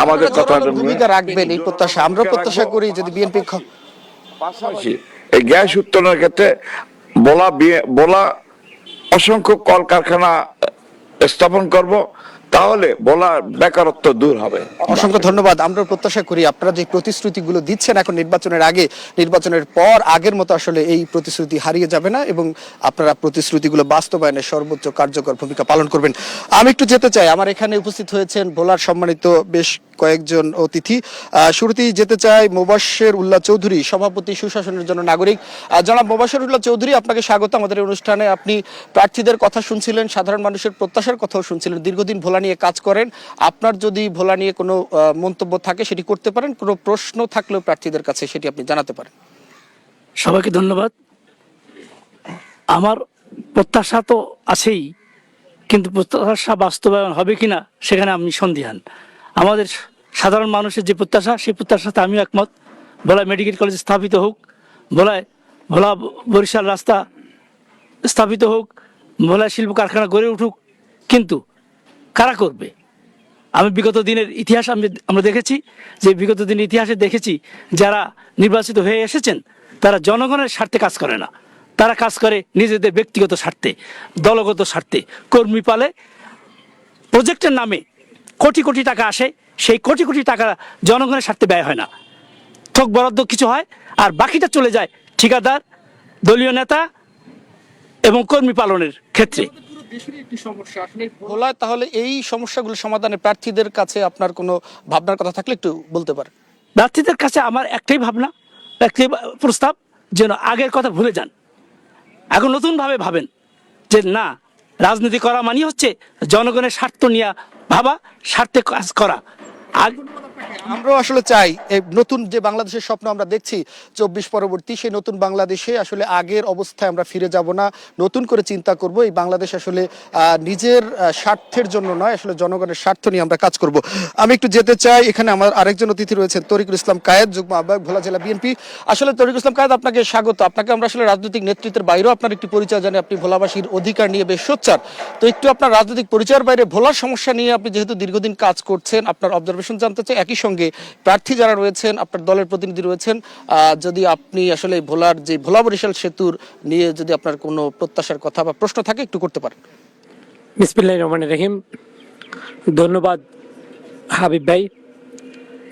S11: আমাদের কথা
S1: ভূমিকা রাখবেন এই প্রত্যাশা আমরা প্রত্যাশা করি। যদি বিএনপি
S11: পাশাপাশি এই গ্যাস উত্তোলনের ক্ষেত্রে ভোলা অসংখ্য কলকারখানা স্থাপন করব, তাহলে ভোলার বেকারত্ব দূর হবে।
S1: অসংখ্য ধন্যবাদ। আমরা প্রত্যাশা করি আপনারা যে প্রতিশ্রুতিগুলো দিচ্ছেন এখন নির্বাচনের আগে, নির্বাচনের পর আগের মতো আসলে এই প্রতিশ্রুতি হারিয়ে যাবে না এবং আপনারা প্রতিশ্রুতিগুলো বাস্তবায়নে সর্বোচ্চ কার্যকর ভূমিকা পালন করবেন। আমি একটু যেতে চাই, আমার এখানে উপস্থিত হয়েছেন ভোলার সম্মানিত বেশ কয়েকজন অতিথি। শুরুতেই যেতে চাই মোবাশ্বের উল্লাহ চৌধুরী, সভাপতি সুশাসনের জন্য নাগরিক। জনাব মোবাশ্বের উল্লাহ চৌধুরী, আপনাকে স্বাগত আমাদের অনুষ্ঠানে। আপনি প্রার্থীদের কথা শুনছিলেন, সাধারণ মানুষের প্রত্যাশার কথাও শুনছিলেন, দীর্ঘদিন ভোলা নিয়ে কাজ করেন। আপনার যদি ভোলা নিয়ে কোনো মন্তব্য থাকে সেটি করতে পারেন, কোনো প্রশ্ন থাকলেও প্রার্থীদের কাছে সেটি আপনি জানাতে পারেন।
S2: সবাইকে ধন্যবাদ। আমার প্রত্যাশা তো আছেই, কিন্তু প্রত্যাশা বাস্তবায়ন হবে কিনা সেখানে আমি সন্দিহান। আমাদের সাধারণ মানুষের যে প্রত্যাশা, সেই প্রত্যাশার সাথে আমিও একমত। ভোলায় মেডিকেল কলেজ স্থাপিত হোক, ভোলা বরিশাল রাস্তা স্থাপিত হোক, ভোলায় শিল্প কারখানা গড়ে উঠুক, কিন্তু কারা করবে? আমি বিগত দিনের ইতিহাস আমরা দেখেছি যে বিগত দিনের ইতিহাসে দেখেছি যারা নির্বাচিত হয়ে এসেছেন তারা জনগণের স্বার্থে কাজ করে না, তারা কাজ করে নিজেদের ব্যক্তিগত স্বার্থে, দলগত স্বার্থে। কর্মী পালে প্রজেক্টের নামে কোটি কোটি টাকা আসে, সেই কোটি কোটি টাকা জনগণের স্বার্থে ব্যয় হয় না, থোক বরাদ্দ কিছু হয় আর বাকিটা চলে যায় ঠিকাদার, দলীয় নেতা এবং কর্মী পালনের ক্ষেত্রে।
S1: ভোলায় তাহলে এই সমস্যাগুলো সমাধানে প্রার্থীদের কাছে আপনার কোনো ভাবনার কথা থাকলে একটু বলতে পারেন।
S2: প্রার্থীদের কাছে আমার একটাই ভাবনা, একটাই প্রস্তাব, যেন আগের কথা ভুলে যান, এখন নতুনভাবে ভাবেন যে না, রাজনীতি করা মানে হচ্ছে জনগণের স্বার্থ নিয়ে ভাবা, স্বার্থে কাজ করা।
S1: আমরাও আসলে চাই এই নতুন যে বাংলাদেশের স্বপ্ন আমরা দেখছি 24 পরবর্তী, সেই নতুন বাংলাদেশে আসলে আগের অবস্থায় আমরা ফিরে যাব না, নতুন করে চিন্তা করব। এই বাংলাদেশ আসলে নিজের স্বার্থের জন্য নয়, আসলে জনগণের স্বার্থ নিয়ে আমরা কাজ করব। আমি একটু যেতে চাই, এখানে আমার আরেকজন অতিথি রয়েছেন তরিকুল ইসলাম কায়েদ, যুগ্ম আহ্বায়ক ভোলা জেলা বিএনপি। আসলে তরিকুল ইসলাম কায়েদ, আপনাকে স্বাগত। আপনাকে আমরা আসলে রাজনৈতিক নেতৃত্বের বাইরেও আপনার একটি পরিচয় জানি, আপনি ভোলাবাসীর অধিকার নিয়ে বেশ সোচ্চার। তো একটু আপনার রাজনৈতিক পরিচয়ের বাইরে ভোলার সমস্যা নিয়ে আপনি যেহেতু দীর্ঘদিন কাজ করছেন, আপনার অবজারভেশন জানতে চাই। একই সঙ্গে প্রার্থী যারা রয়েছেন, আপনার দলের প্রতিনিধি রয়েছেন, যদি আপনি আসলে ভোলার যে ভোলা বরিশাল সেতুর নিয়ে যদি আপনার কোনো প্রত্যাশার কথা বা প্রশ্ন থাকে একটু করতে পারেন।
S3: বিসমিল্লাহির রহমানির রহিম। ধন্যবাদ হাবিব ভাই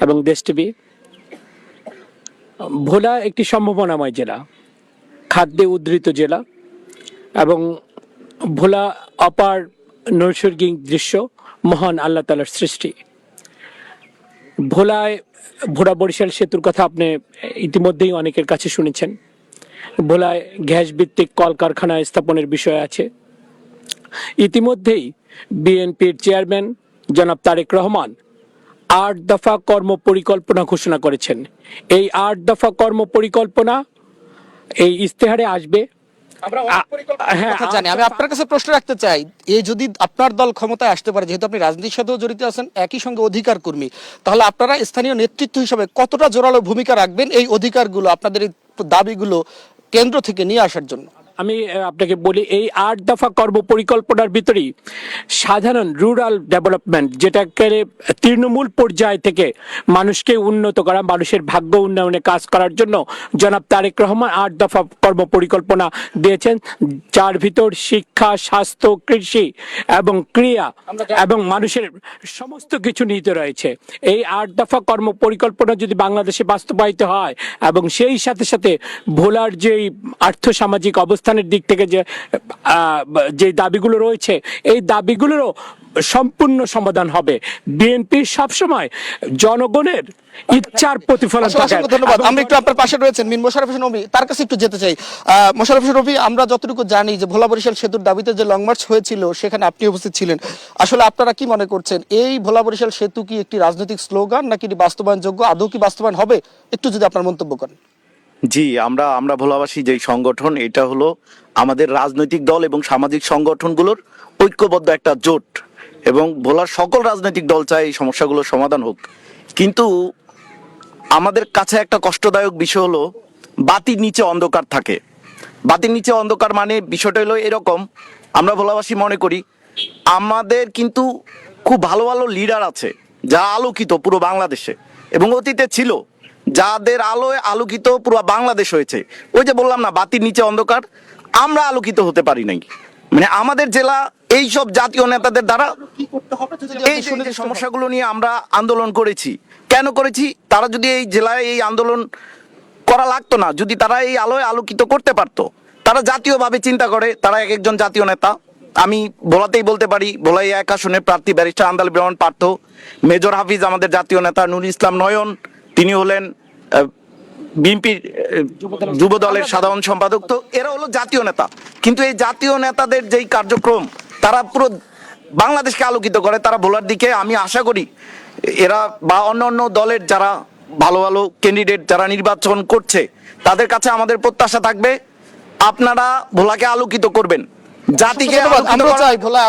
S3: এবং দেশ টিভি। ভোলা একটি সম্ভাবনাময় জেলা, খাদ্যে উদ্ধৃত জেলা এবং ভোলা অপার নৈসর্গিক দৃশ্য, মহান আল্লাহ তাআলার সৃষ্টি। ভোলা বরিশাল সেতুর কথা আপনি ইতিমধ্যেই অনেকের কাছে শুনেছেন। ভোলায় গ্যাস ভিত্তিক কলকারখানা স্থাপনের বিষয় আছে। ইতিমধ্যেই বিএনপির চেয়ারম্যান জনাব তারেক রহমান 8 দফা কর্ম পরিকল্পনা ঘোষণা করেছেন। এই 8 দফা কর্ম পরিকল্পনা এই ইস্তেহারে আসবে।
S1: জানি, আমি আপনার কাছে প্রশ্ন রাখতে চাই, এই যদি আপনার দল ক্ষমতায় আসতে পারে, যেহেতু আপনি রাজনীতির সাথেও জড়িত আছেন, একই সঙ্গে অধিকার কর্মী, তাহলে আপনারা স্থানীয় নেতৃত্ব হিসেবে কতটা জোরালো ভূমিকা রাখবেন এই অধিকারগুলো, আপনাদের এই দাবিগুলো কেন্দ্র থেকে নিয়ে আসার জন্য?
S3: আমি আপনাকে বলি, এই 8 দফা কর্ম পরিকল্পনার ভিতরেই সাধারণ রুরাল ডেভেলপমেন্ট, যেটাকে তৃণমূল পর্যায় থেকে মানুষকে উন্নত করা, মানুষের ভাগ্য উন্নয়নে কাজ করার জন্য জনাব তারেক রহমান 8 দফা কর্ম পরিকল্পনা দিয়েছেন, যার ভিতর শিক্ষা, স্বাস্থ্য, কৃষি এবং ক্রিয়া এবং মানুষের সমস্ত কিছু নিহিত রয়েছে। এই 8 দফা কর্ম পরিকল্পনা যদি বাংলাদেশে বাস্তবায়িত হয় এবং সেই সাথে সাথে ভোলার যেই আর্থসামাজিক অবস্থানের দিক থেকে যে দাবিগুলো রয়েছে, এই দাবিগুলোরও সম্পূর্ণ সমাধান হবে। বিএনপি সবসময় জনগণের ইচ্ছার প্রতিফলন থাকে।
S1: ধন্যবাদ। আমরা একটু আপনার পাশে রয়েছেন মিন মোশাররফ হোসেন রবি, তার কাছে একটু যেতে চাই। মোশাররফ হোসেন রবি, আমরা যতটুকু জানি যে ভোলা বরিশাল সেতুর দাবিতে যে লং মার্চ হয়েছিল সেখানে আপনি উপস্থিত ছিলেন। আসলে আপনারা কি মনে করছেন, এই ভোলা বরিশাল সেতু কি একটি রাজনৈতিক স্লোগান নাকি বাস্তবায়নযোগ্য, আদৌ কি বাস্তবায়ন হবে? একটু যদি আপনার মন্তব্য করেন।
S4: জি, আমরা ভোলাবাসী যেই সংগঠন, এটা হলো আমাদের রাজনৈতিক দল এবং সামাজিক সংগঠনগুলোর ঐক্যবদ্ধ একটা জোট, এবং ভোলার সকল রাজনৈতিক দল চায় এই সমস্যাগুলোর সমাধান হোক। কিন্তু আমাদের কাছে একটা কষ্টদায়ক বিষয় হলো বাতির নিচে অন্ধকার থাকে। বাতির নিচে অন্ধকার মানে বিষয়টা হলো এরকম, আমরা ভোলাবাসী মনে করি আমাদের কিন্তু খুব ভালো ভালো লিডার আছে যারা আলোকিত পুরো বাংলাদেশে এবং অতীতে ছিল, যাদের আলোয় আলোকিত পুরো বাংলাদেশ হয়েছে। ওই যে বললাম না, বাতির নিচে অন্ধকার, আমরা আলোকিত হতে পারি নাই। মানে আমাদের জেলা এই সব জাতীয় নেতাদের দ্বারা এই যে সমস্যাগুলো নিয়ে আমরা আন্দোলন করেছি। কেন করেছি? তারা যদি এই জেলায় এই আন্দোলন করা লাগতো না, যদি তারা এই আলোয় আলোকিত করতে পারতো। তারা জাতীয়ভাবে চিন্তা করে, তারা এক একজন জাতীয় নেতা। আমি ভোলাতেই বলতে পারি, ভোলাই 1 আসনের প্রার্থী ব্যারিস্টার আন্দাল রহমান পার্থ, মেজর হাফিজ আমাদের জাতীয় নেতা, নুর ইসলাম নয়ন তিনি হলেন বিএনপির যুব দলের সাধারণ সম্পাদক। তো এরা হলো জাতীয় নেতা, কিন্তু এই জাতীয় নেতাদের যেই কার্যক্রম তারা পুরো বাংলাদেশকে আলোকিত করে, তারা ভোলার দিকে আমি আশা করি এরা বা অন্য অন্য দলের যারা ভালো ভালো ক্যান্ডিডেট যারা নির্বাচন করছে তাদের কাছে আমাদের প্রত্যাশা থাকবে আপনারা ভোলাকে আলোকিত করবেন, জাতিকে
S1: আমরা চাই ভোলা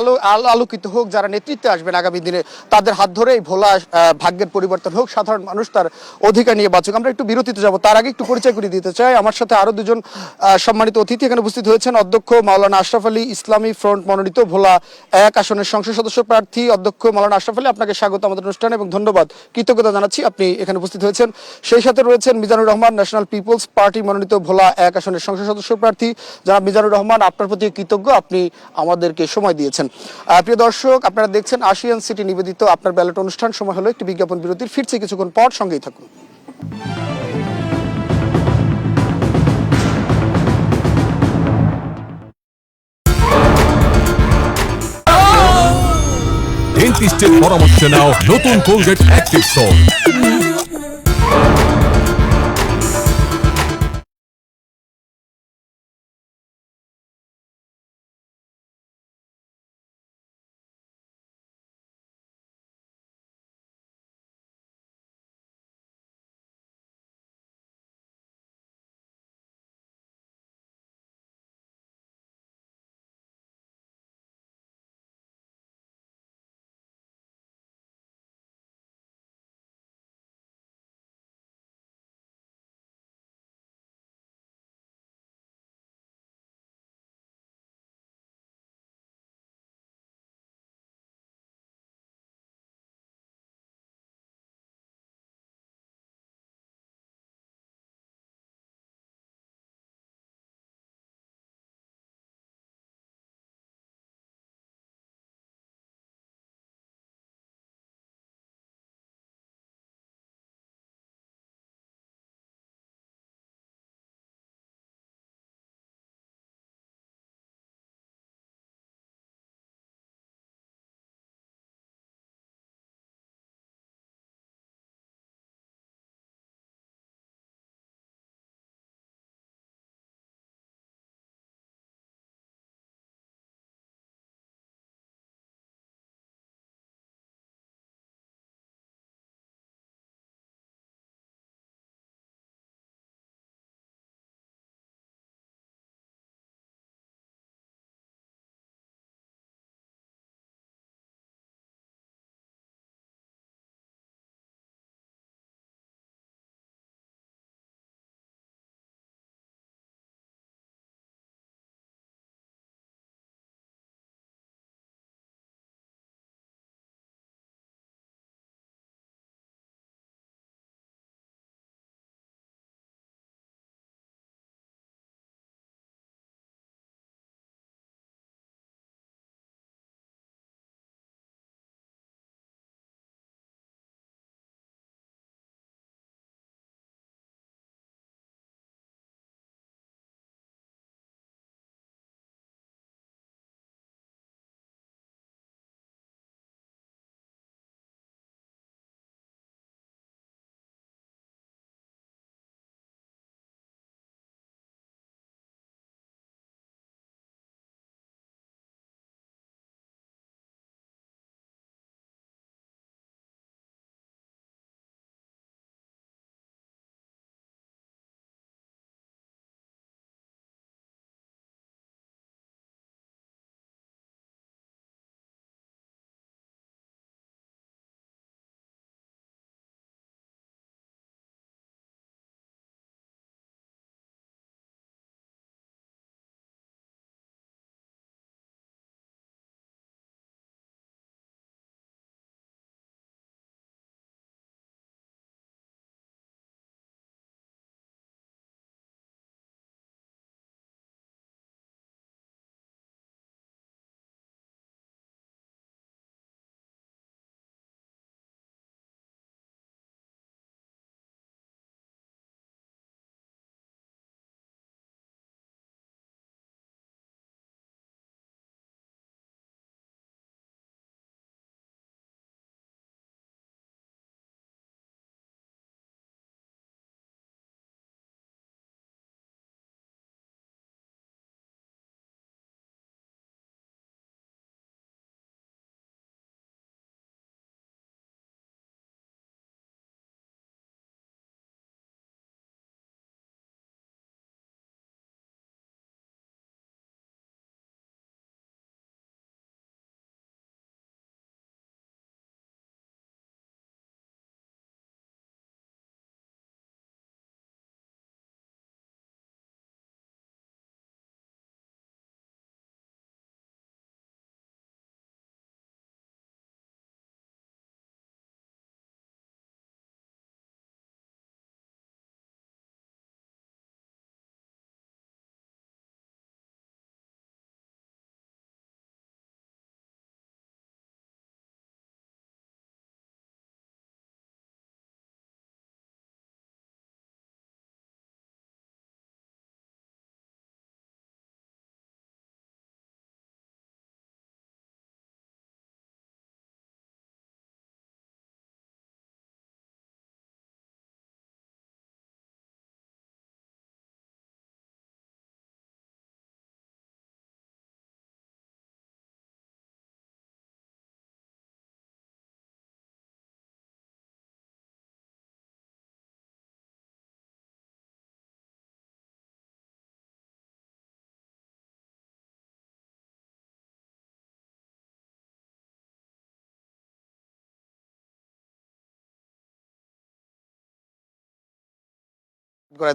S1: আলোকিত হোক, যারা নেতৃত্বে আসবেন আগামী দিনে তাদের হাত ধরেই ভোলা ভাগ্যের পরিবর্তন হোক, সাধারণ মানুষ তার অধিকার নিয়ে বাঁচুক। আমরা একটু বিরতিতে যাব, তার আগে একটু পরিচয় করে দিতে চাই। আমার সাথে আরো দুজন সম্মানিত অতিথি এখানে উপস্থিত হয়েছেন। অধ্যক্ষ মাওলানা আশরাফ আলী, ইসলামী ফ্রন্ট মনোনীত ভোলা 1 আসনের সংসদ সদস্য প্রার্থী। অধ্যক্ষ মাওলানা আশরাফ আলী, আপনাকে স্বাগত আমাদের অনুষ্ঠানে এবং ধন্যবাদ, কৃতজ্ঞতা জানাচ্ছি আপনি এখানে উপস্থিত হয়েছেন। সেই সাথে রয়েছেন Mizanur Rahman, national peoples party মনোনীত ভোলা 1 আসনের সংসদ সদস্য প্রার্থী। যারা মিজানুর রহমান, আপনার প্রতি কৃতজ্ঞ, আপনি আমাদেরকে সময় দিয়েছেন। প্রিয় দর্শক, আপনারা দেখছেন আশিয়ান সিটি নিবেদিত আপনার ব্যালট অনুষ্ঠান। সময় হলো একটি বিজ্ঞাপন বিরতির, ফিরছে কিছুক্ষণ পর, সঙ্গেই থাকুন।
S17: ডেন্টিস্টের পরামর্শ নাও নতুন কোলগেট অ্যাক্টিভ সল্ট।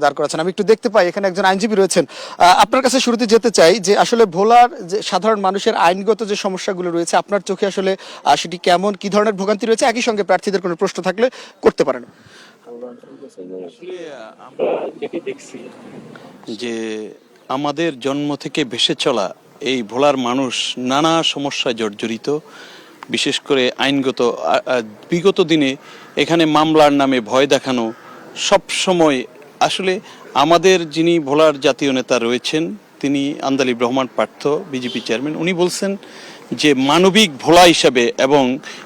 S1: দাঁড় করাচ্ছেন। আমি একটু দেখতে পাই এখানে একজন আইনজীবী রয়েছেন। আপনার কাছে শুরুতে যেতে চাই যে আসলে ভোলার যে সাধারণ মানুষের আইনগত যে সমস্যাগুলো রয়েছে আপনার চোখে আসলে সেটি কেমন, কি ধরনের ভোগান্তি রয়েছে, একই সঙ্গে প্রার্থীদের কোনো প্রশ্ন থাকলে করতে পারেন।
S19: যে আমাদের জন্ম থেকে ভেসে চলা এই ভোলার মানুষ নানা সমস্যায় জর্জরিত, বিশেষ করে আইনগত বিগত দিনে এখানে মামলার নামে ভয় দেখানো সব সময়। আসলে আমাদের যিনি ভোলার জাতীয় নেতা রয়েছেন তিনি আন্দালিব রহমান পার্থ, বিজেপি চেয়ারম্যান, উনি বলছেন যে মানবিক ভোলা হিসাবে এবং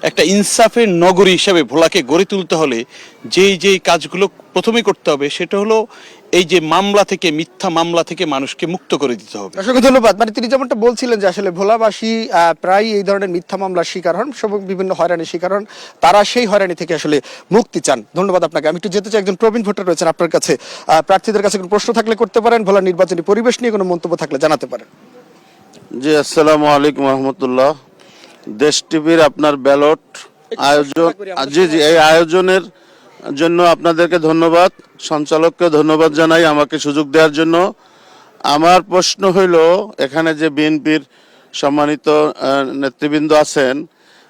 S19: একটা ইনসাফের নগরী হিসাবে ভোলাকে গড়ে তুলতে হলে যেই কাজগুলো প্রথমে করতে হবে সেটা হলো এই যে মামলা থেকে, মিথ্যা মামলা থেকে মানুষকে মুক্ত করে দিতে হবে।
S1: অসংখ্য ধন্যবাদ। মানে তিনি যেমনটা বলছিলেন যে আসলে ভোলাবাসী প্রায় এই ধরনের মিথ্যা মামলার শিকার হন, সব বিভিন্ন হয়রানির শিকার হন, তারা সেই হয়রানি থেকে আসলে মুক্তি চান। ধন্যবাদ আপনাকে। আমি একটু যেতে চাই, একজন প্রবীণ ভোটার রয়েছেন আপনার কাছে, প্রার্থীদের কাছে কোনো প্রশ্ন থাকলে করতে পারেন, ভোলার নির্বাচনী পরিবেশ নিয়ে কোনো মন্তব্য থাকলে জানাতে পারেন।
S20: জি, আসসালামু আলাইকুম রহমতুল্লাহ। দেশ টিভির আপনার ব্যালট আয়োজন, জি এই আয়োজনের জন্য আপনাদেরকে ধন্যবাদ, সঞ্চালককে ধন্যবাদ জানাই আমাকে সুযোগ দেওয়ার জন্য। আমার প্রশ্ন হইল, এখানে যে বিএনপির সম্মানিত নেতৃবৃন্দ আছেন,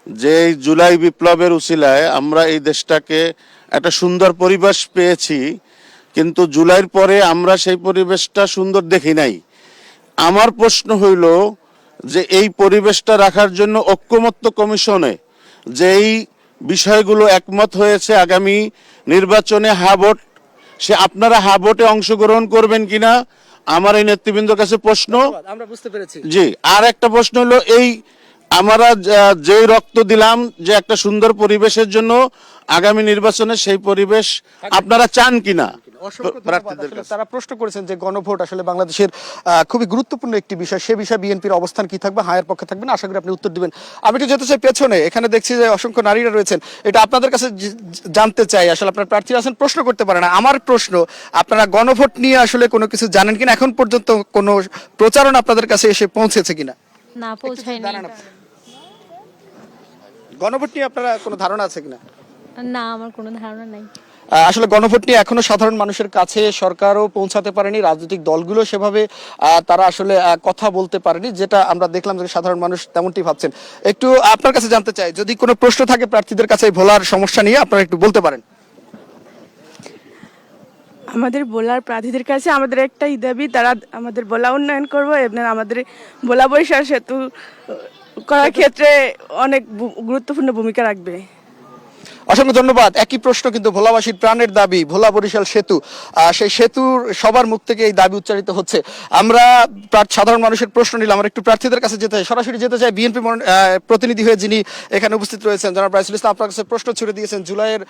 S20: যে এই জুলাই বিপ্লবের উসিলায় আমরা এই দেশটাকে একটা সুন্দর পরিবেশ পেয়েছি, কিন্তু জুলাইয়ের পরে আমরা সেই পরিবেশটা সুন্দর দেখি নাই। আমার প্রশ্ন হইল যে এই পরিবেশটা রাখার জন্য ঐক্যমত্য কমিশনে যেই বিষয়গুলো একমত হয়েছে আগামী নির্বাচনে ভোট, সে আপনারা ভোটে অংশগ্রহণ করবেন কিনা আমার এই নেতৃবৃন্দের কাছে প্রশ্ন।
S1: আমরা বুঝতে পেরেছি।
S20: জি, আর একটা প্রশ্ন হলো, এই আমরা যে রক্ত দিলাম যে একটা সুন্দর পরিবেশের জন্য আগামী নির্বাচনে, সেই পরিবেশ আপনারা চান কিনা।
S1: তারা প্রশ্ন করেছেন যে গণভোট আসলে বাংলাদেশের খুবই গুরুত্বপূর্ণ একটি বিষয়, সে বিষয়ে বিএনপির অবস্থান কি থাকবে, হায়ের পক্ষে থাকবেন, আশা করি আপনি উত্তর দিবেন। আমি একটু যেতে চাই পেছনে, এখানে দেখছি যে অসংখ্য নারীরা রয়েছেন, এটা আপনাদের কাছে জানতে চাই। আসলে আপনার প্রার্থীরা আছেন, প্রশ্ন করতে পারে না। আমার প্রশ্ন, আপনারা গণভোট নিয়ে আসলে কোনো কিছু জানেন কিনা, এখন পর্যন্ত কোনো প্রচারণা আপনাদের কাছে এসে পৌঁছেছে কিনা?
S21: না, পৌঁছায়নি।
S1: গণভোট নিয়ে আপনারা কোনো ধারণা আছে কিনা?
S21: না, আমার কোনো ধারণা নাই।
S1: আসলে গণভোট নিয়ে এখনো সাধারণ মানুষের কাছে সরকারও পৌঁছাতে পারেনি, রাজনৈতিক দলগুলো সেভাবে তারা আসলে কথা বলতে পারেনি, যেটা আমরা দেখলাম যে সাধারণ মানুষ তেমনটি ভাবছেন। একটু আপনার কাছে জানতে চাই, যদি কোনো প্রশ্ন থাকে প্রার্থীদের কাছে ভোলার সমস্যা নিয়ে, আপনারা একটু বলতে পারেন।
S22: আমাদের ভোলার প্রার্থীদের কাছে আমাদের একটাই দাবি, তারা আমাদের ভোলা উন্নয়ন করবো এবং আমাদের ভোলা বরিশাল সেতু করার ক্ষেত্রে অনেক গুরুত্বপূর্ণ ভূমিকা রাখবে।
S1: অসংখ্য ধন্যবাদ। একই প্রশ্ন কিন্তু ভোলাবাসীর প্রাণের দাবি, ভোলা বরিশাল সেতু, সেই সেতুর সবার মুখ থেকে এই দাবি উচ্চারিত হচ্ছে। আমরা সাধারণ মানুষের প্রশ্ন নিলাম, আমরা একটু প্রার্থীদের কাছে যেতে চাই, সরাসরি যেতে চাই। বিএনপি প্রতিনিধি হয়ে যিনি এখানে উপস্থিত রয়েছেন, জনাব রাইসুল ইসলাম, আপনার কাছে প্রশ্ন ছুড়ে দিয়েছেন, জুলাইয়ের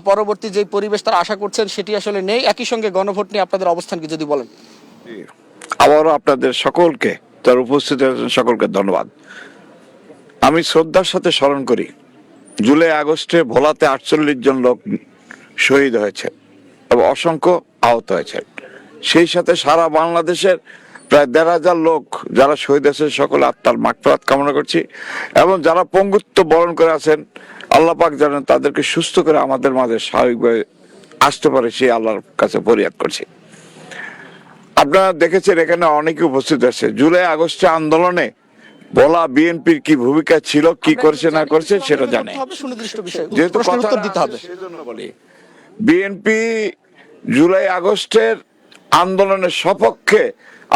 S1: পরবর্তী যে পরিবেশ তারা আশা করছেন সেটি আসলে নেই, একই সঙ্গে গণভোট নিয়ে আপনাদের অবস্থান কি যদি বলেন।
S11: আবারও আপনাদের সকলকে, তার উপস্থিত সকলকে ধন্যবাদ। আমি শ্রদ্ধার সাথে স্মরণ করি, জুলাই আগস্টে ভোলাতে 48 জন লোক শহীদ হয়েছে এবং অসংখ্য আহত হয়েছে। সেই সাথে সারা বাংলাদেশের প্রায় 1,500 লোক যারা শহীদ হয়েছে, সকলে আত্মার মাগফিরাত কামনা করছি, এবং যারা পঙ্গুত্ব বরণ করে আছেন, আল্লাহ পাক জানেন তাদেরকে সুস্থ করে আমাদের মাঝে স্বাভাবিকভাবে আসতে পারে, সেই আল্লাহর কাছে ফরিয়াদ করছি। আপনারা দেখেছেন এখানে অনেকে উপস্থিত আছে। জুলাই আগস্টে আন্দোলনে ভোলা বিএনপির কি ভূমিকা ছিল, কি করেছে না করেছে সেটা জানে, যেহেতু সেজন্য বলি, বিএনপি জুলাই আগস্টের আন্দোলনের সপক্ষে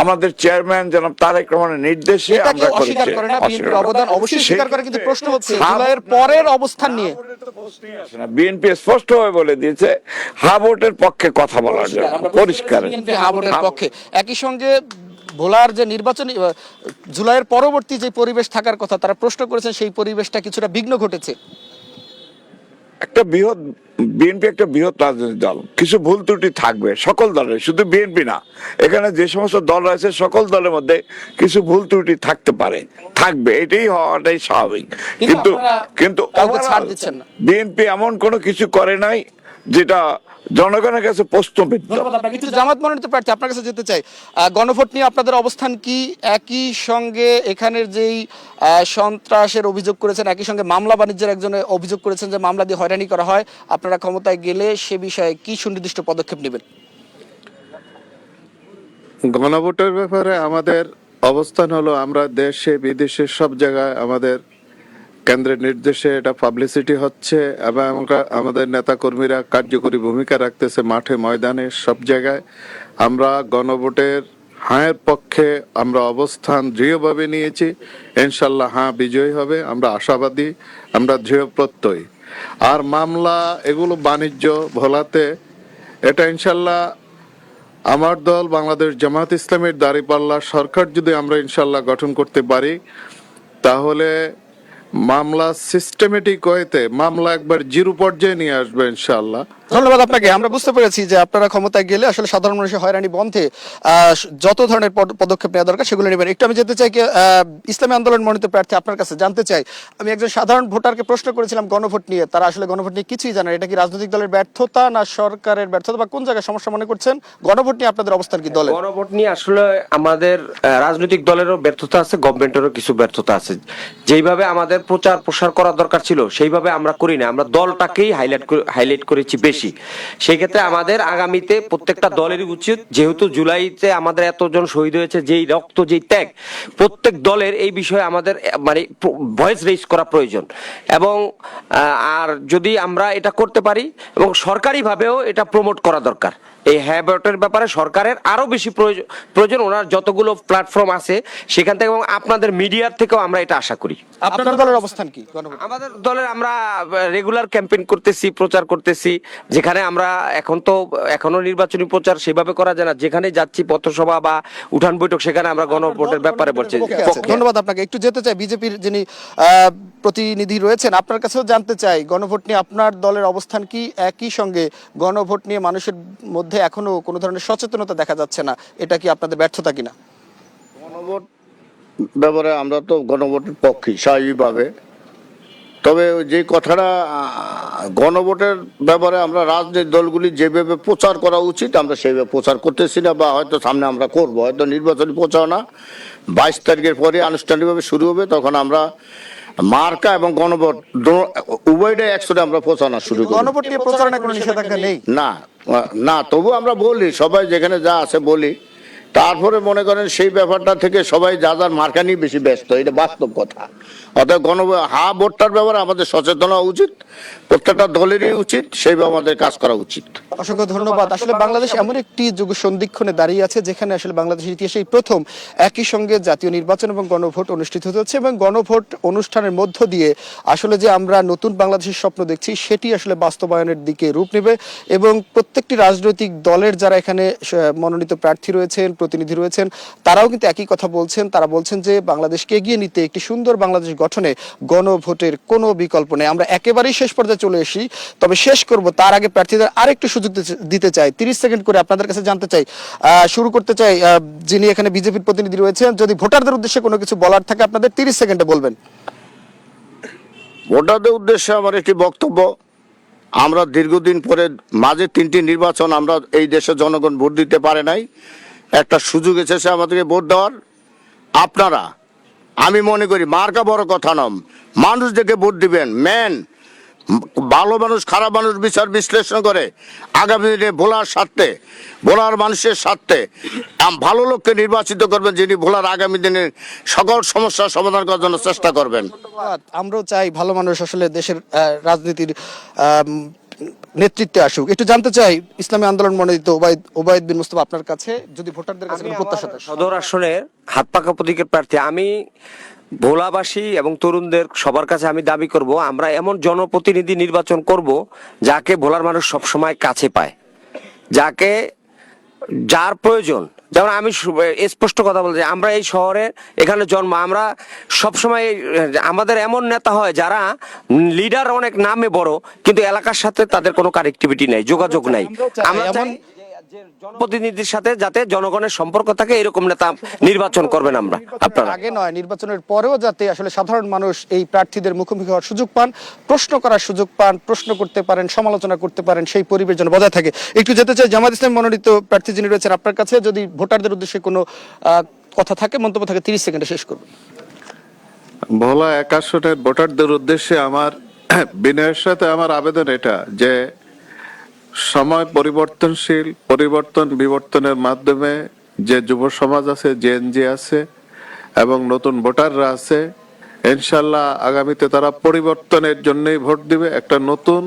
S11: আমাদের চেয়ারম্যান জনাব তারেক রহমানের নির্দেশে আমরা করেছি।
S1: প্রশ্ন হচ্ছে জুলাইয়ের পরের অবস্থান নিয়ে
S11: বিএনপি স্পষ্ট ভাবে বলে দিয়েছে ভোটের পক্ষে কথা বলার জন্য, পরিষ্কার
S1: ভোটের পক্ষে। একই সঙ্গে ভোলার যে নির্বাচনী জুলাইয়ের পরবর্তী যে পরিবেশ থাকার কথা তারা প্রশ্ন করেছেন, সেই পরিবেশটা কিছুটা বিঘ্ন ঘটেছে।
S11: একটা বৃহৎ বিএনপি একটা বৃহৎ রাজনৈতিক দল, কিছু ভুল ত্রুটি থাকবে সকল দলের, শুধু বিএনপি না, এখানে যে সমস্ত দল রয়েছে সকল দলের মধ্যে কিছু ভুল ত্রুটি থাকতে পারে, থাকবে, এটাই হওয়াটাই স্বাভাবিক। কিন্তু বিএনপি এমন কোনো কিছু করে নাই যেটা জনগণের কাছে প্রশ্নবিদ্ধ।
S1: জামাত মনোনীত প্রার্থী, আপনার কাছে যেতে চাই, গণভোট নিয়ে আপনাদের অবস্থান কি? একই সঙ্গে এখানের যেই সন্ত্রাসের অভিযোগ করেছেন, একই সঙ্গে মামলা বাণিজ্যের একজন অভিযোগ করেছেন যে মামলা দিয়ে হয়রানি করা হয়, আপনারা ক্ষমতায় গেলে সে বিষয়ে কি সুনির্দিষ্ট পদক্ষেপ নেবেন?
S9: গণভোটের ব্যাপারে আমাদের অবস্থান হলো, আমরা দেশে বিদেশে সব জায়গায় আমাদের কেন্দ্রের নির্দেশে এটা পাবলিসিটি হচ্ছে এবং আমাদের নেতাকর্মীরা কার্যকরী ভূমিকা রাখতেছে মাঠে ময়দানে সব জায়গায়। আমরা গণভোটের হাঁয়ের পক্ষে আমরা অবস্থান দৃঢ়ভাবে নিয়েছি। ইনশাল্লাহ হাঁ বিজয়ী হবে, আমরা আশাবাদী, আমরা দৃঢ় প্রত্যয়ী। আর মামলা এগুলো বাণিজ্য ভোলাতে, এটা ইনশাল্লাহ আমার দল বাংলাদেশ জামাত ইসলামের দাঁড়িপাল্লা সরকার যদি আমরা ইনশাল্লাহ গঠন করতে পারি, তাহলে মামলা সিস্টেমেটিক ওয়েতে মামলা একবার জিরো পর্যায়ে নিয়ে আসবে ইনশাল্লাহ।
S1: ধন্যবাদ আপনাকে। আমরা বুঝতে পেরেছি যে আপনারা ক্ষমতায় গেলে আসলে সাধারণ মানুষের হয়রানি বন্ধে যত ধরনের পদক্ষেপ নেওয়া দরকার সেগুলো নেবেন। একটু আমি যেতে চাই ইসলামী আন্দোলন মনোনীত প্রার্থী আপনার কাছে জানতে চাই, আমি একজন সাধারণ ভোটারকে প্রশ্ন করেছিলাম গণভোট নিয়ে, তারা আসলে গণভোট নিয়ে কিছুই জানে না। এটা কি রাজনৈতিক দলের ব্যর্থতা না সরকারের ব্যর্থতা, বা কোন জায়গায় সমস্যা মনে করছেন? গণভোট নিয়ে আপনাদের অবস্থান কি দলের?
S6: গণভোট নিয়ে আসলে আমাদের রাজনৈতিক দলেরও ব্যর্থতা আছে, গভর্নমেন্টেরও কিছু ব্যর্থতা আছে। যেইভাবে আমাদের প্রচার প্রসার করা দরকার ছিল সেইভাবে আমরা করি না, আমরা দলটাকেই হাইলাইট করেছি বেশি। সেই ক্ষেত্রে আমাদের আগামীতে প্রত্যেকটা দলেরই উচিত, যেহেতু জুলাইতে আমাদের এতজন শহীদ হয়েছে, যেই রক্ত যেই ত্যাগ, প্রত্যেক দলের এই বিষয়ে আমাদের মানে ভয়েস রেইজ করা প্রয়োজন। এবং আর যদি আমরা এটা করতে পারি এবং সরকারিভাবেও এটা প্রমোট করা দরকার। এই হ্যাবটের ব্যাপারে সরকারের আরো বেশি প্রয়োজন। ওনার যতগুলো প্ল্যাটফর্ম আছে সেখান থেকে এবং আপনাদের মিডিয়ার থেকেও আমরা এটা আশা করি।
S1: আপনার দলের অবস্থান কি?
S6: আমাদের দলের আমরা রেগুলার ক্যাম্পেইন করতেছি, প্রচার করতেছি। যেখানে আমরা এখনো নির্বাচনী প্রচার সেভাবে করা যায় না, যেখানে যাচ্ছি পথসভা বা উঠান বৈঠক সেখানে আমরা গণভোটের ব্যাপারে বলছি।
S1: ধন্যবাদ আপনাকে। একটু যেতে চাই বিজেপির যিনি প্রতিনিধি রয়েছেন, আপনার কাছেও জানতে চাই গণভোট নিয়ে আপনার দলের অবস্থান কি? একই সঙ্গে গণভোট নিয়ে মানুষের মধ্যে এখনো কোনো ধরনের সচেতনতা দেখা যাচ্ছে না, এটা কি আপনাদের ব্যর্থতা কিনা?
S12: গণভোট ব্যাপারে আমরা তো গণভোটের পক্ষে স্বাভাবিকভাবে, তবে যে কথাটা গণভোটের ব্যাপারে আমরা রাজনৈতিক দলগুলি যেভাবে প্রচার করা উচিত আমরা সেইভাবে প্রচার করতেছি না, বা হয়তো সামনে আমরা করব, হয়তো নির্বাচনী প্রচারণা 22 তারিখের পরে আনুষ্ঠানিকভাবে শুরু হবে, তখন আমরা মার্কা এবং গণভোট উভয়টাই একসাথে আমরা প্রচারণা শুরু করব।
S1: গণভোট নিয়ে প্রচারণা কোনো নিষেধাজ্ঞা নেই?
S12: না, তবু আমরা বলি, সবাই যেখানে যা আছে বলি। তারপরে মনে করেন সেই ব্যাপারটা থেকে সবাই যা যার মার্কা নিয়ে বেশি ব্যস্ত, এটা বাস্তব কথা। অর্থাৎ ভোটটার ব্যাপারে আমাদের সচেতন হওয়া উচিত, প্রত্যেকটা দলেরই উচিত, সেইভাবে আমাদের কাজ করা উচিত।
S1: অসংখ্য ধন্যবাদ। আসলে বাংলাদেশ এমন একটি যুগ সন্ধিক্ষণে দাঁড়িয়ে আছে যেখানে আসলে বাংলাদেশের ইতিহাসে প্রথম একই সঙ্গে জাতীয় নির্বাচন এবং গণভোট অনুষ্ঠিত হচ্ছে, এবং গণভোট অনুষ্ঠানের মধ্য দিয়ে আসলে যে আমরা নতুন বাংলাদেশের স্বপ্ন দেখছি সেটি আসলে বাস্তবায়নের দিকে রূপ নেবে। এবং প্রত্যেকটি রাজনৈতিক দলের যারা এখানে মনোনীত প্রার্থী রয়েছেন, প্রতিনিধি রয়েছেন, তারাও কিন্তু একই কথা বলছেন। তারা বলছেন যে বাংলাদেশকে এগিয়ে নিতে, একটি সুন্দর বাংলাদেশ গঠনে গণভোটের কোনো বিকল্প নেই। আমরা একেবারেই শেষ পর্যায়ে চলে এসেছি, তবে শেষ করব তার আগে প্রার্থীদের আরেকটু সুযোগ দিতে চাই। 30 সেকেন্ড করে আপনাদের কাছে জানতে চাই, শুরু করতে চাই যিনি এখানে বিজেপির প্রতিনিধি রয়েছেন, যদি ভোটারদের উদ্দেশ্যে কোনো কিছু বলার থাকে আপনাদের 30 সেকেন্ডে বলবেন।
S12: ভোটারদের উদ্দেশ্যে আমার একটি বক্তব্য, আমরা দীর্ঘদিন পরে মাঝে 3টি নির্বাচন আমরা এই দেশের জনগণ ভোট দিতে পারে নাই, একটা সুযোগ এসেছে আমাদেরকে ভোট দেওয়ার। আপনারা, আমি মনে করি মার্কা বড় কথা নয়, মানুষ দেখে ভোট দিবেন। ভালো মানুষ খারাপ মানুষ বিচার বিশ্লেষণ করে আগামী দিনে ভোলার মানুষের স্বার্থে ভালো লোককে নির্বাচিত করবেন, যিনি ভোলার আগামী দিনে সকল সমস্যার সমাধান করার জন্য চেষ্টা করবেন।
S1: আমরাও চাই ভালো মানুষ আসলে দেশের রাজনীতির নেতৃত্বে আসুক। একটু জানতে চাই ইসলামী আন্দোলন মনোনীত ওবায়দ বিন মুস্তফা আপনার কাছে, যদি ভোটারদের কাছে কোনো প্রত্যাশা থাকে।
S6: সদর আসনের হাত পাকা প্রতীকের প্রার্থী আমি ভোলাবাসী এবং তরুণদের সবার কাছে আমি দাবি করব, আমরা এমন জনপ্রতিনিধি নির্বাচন করব যাকে ভোলার মানুষ সবসময় কাছে পায়, যার প্রয়োজন। যেমন আমি স্পষ্ট কথা বলছি, আমরা এই শহরে এখানে জন্ম, আমরা সবসময় আমাদের এমন নেতা হয় যারা লিডার অনেক নামে বড়, কিন্তু এলাকার সাথে তাদের কোনো কানেক্টিভিটি নাই, যোগাযোগ নাই। আমরা চাই জনপ্রতিনিধির সাথে যাতে জনগণের সম্পর্ক থাকে, এরকম নেতা নির্বাচন করবেন আমরা। আপনারা
S1: আগে নয়, নির্বাচনের পরেও যাতে আসলে সাধারণ মানুষ এই প্রার্থীদের মুখোমুখি হওয়ার সুযোগ পান, প্রশ্ন করার সুযোগ পান, প্রশ্ন করতে পারেন, সমালোচনা করতে পারেন, সেই পরিবেশ যেন বজায় থাকে। একটু যেতে চাই জামাত ইসলাম মনোনীত প্রার্থী যিনি রয়েছেন আপনার কাছে, যদি ভোটারদের উদ্দেশ্যে কোনো কথা থাকে, মন্তব্য থাকে, 30 সেকেন্ডে শেষ করবেন।
S9: ভোলা 1 আসনের ভোটারদের উদ্দেশ্যে আমার বিনয়ের সাথে আমার আবেদন এটা যে সময় পরিবর্তনশীল, বিবর্তনের মাধ্যমে যে যুব সমাজ আছে, জেএনজি আছে এবং নতুন ভোটাররা আছে, ইনশাল্লাহ আগামীতে তারা পরিবর্তনের জন্যই ভোট দিবে। একটা নতুন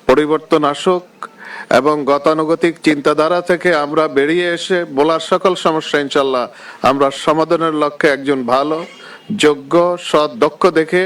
S9: পরিবর্তন আসুক এবং গতানুগতিক চিন্তাধারা থেকে আমরা বেরিয়ে এসে বলার সকল সমস্যা ইনশাল্লাহ আমরা সমাধানের লক্ষ্যে একজন ভালো, যোগ্য, সৎ, দক্ষ দেখে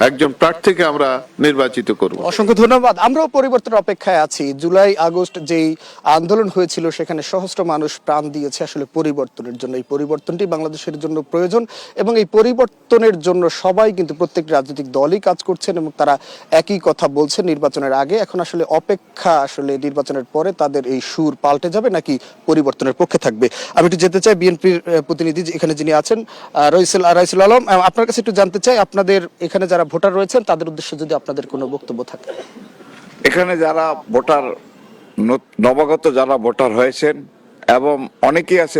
S9: একজন প্রার্থীকে আমরা নির্বাচিত করব।
S1: অসংখ্য ধন্যবাদ। আমরাও পরিবর্তনের অপেক্ষায় আছি। জুলাই আগস্ট যেই আন্দোলন হয়েছিল সেখানে সহস্র মানুষ প্রাণ দিয়েছে আসলে পরিবর্তনের জন্য। এই পরিবর্তনটি বাংলাদেশের জন্য প্রয়োজন এবং এই পরিবর্তনের জন্য সবাই কিন্তু প্রত্যেক রাজনৈতিক দলই কাজ করছেন এবং তারা একই কথা বলছেন নির্বাচনের আগে। এখন আসলে অপেক্ষা, আসলে নির্বাচনের পরে তাদের এই সুর পাল্টে যাবে নাকি পরিবর্তনের পক্ষে থাকবে। আমি একটু যেতে চাই বিএনপির প্রতিনিধি এখানে যিনি আছেন রাইসুল আলম, আপনার কাছে একটু জানতে চাই আপনাদের এখানে যারা ভোটার রয়েছেন তাদের উদ্দেশ্যে যদি আপনাদের কোনো বক্তব্য থাকে।
S11: এখানে যারা ভোটার, নবাগত যারা ভোটার হয়েছেন এবং অনেকেই আছে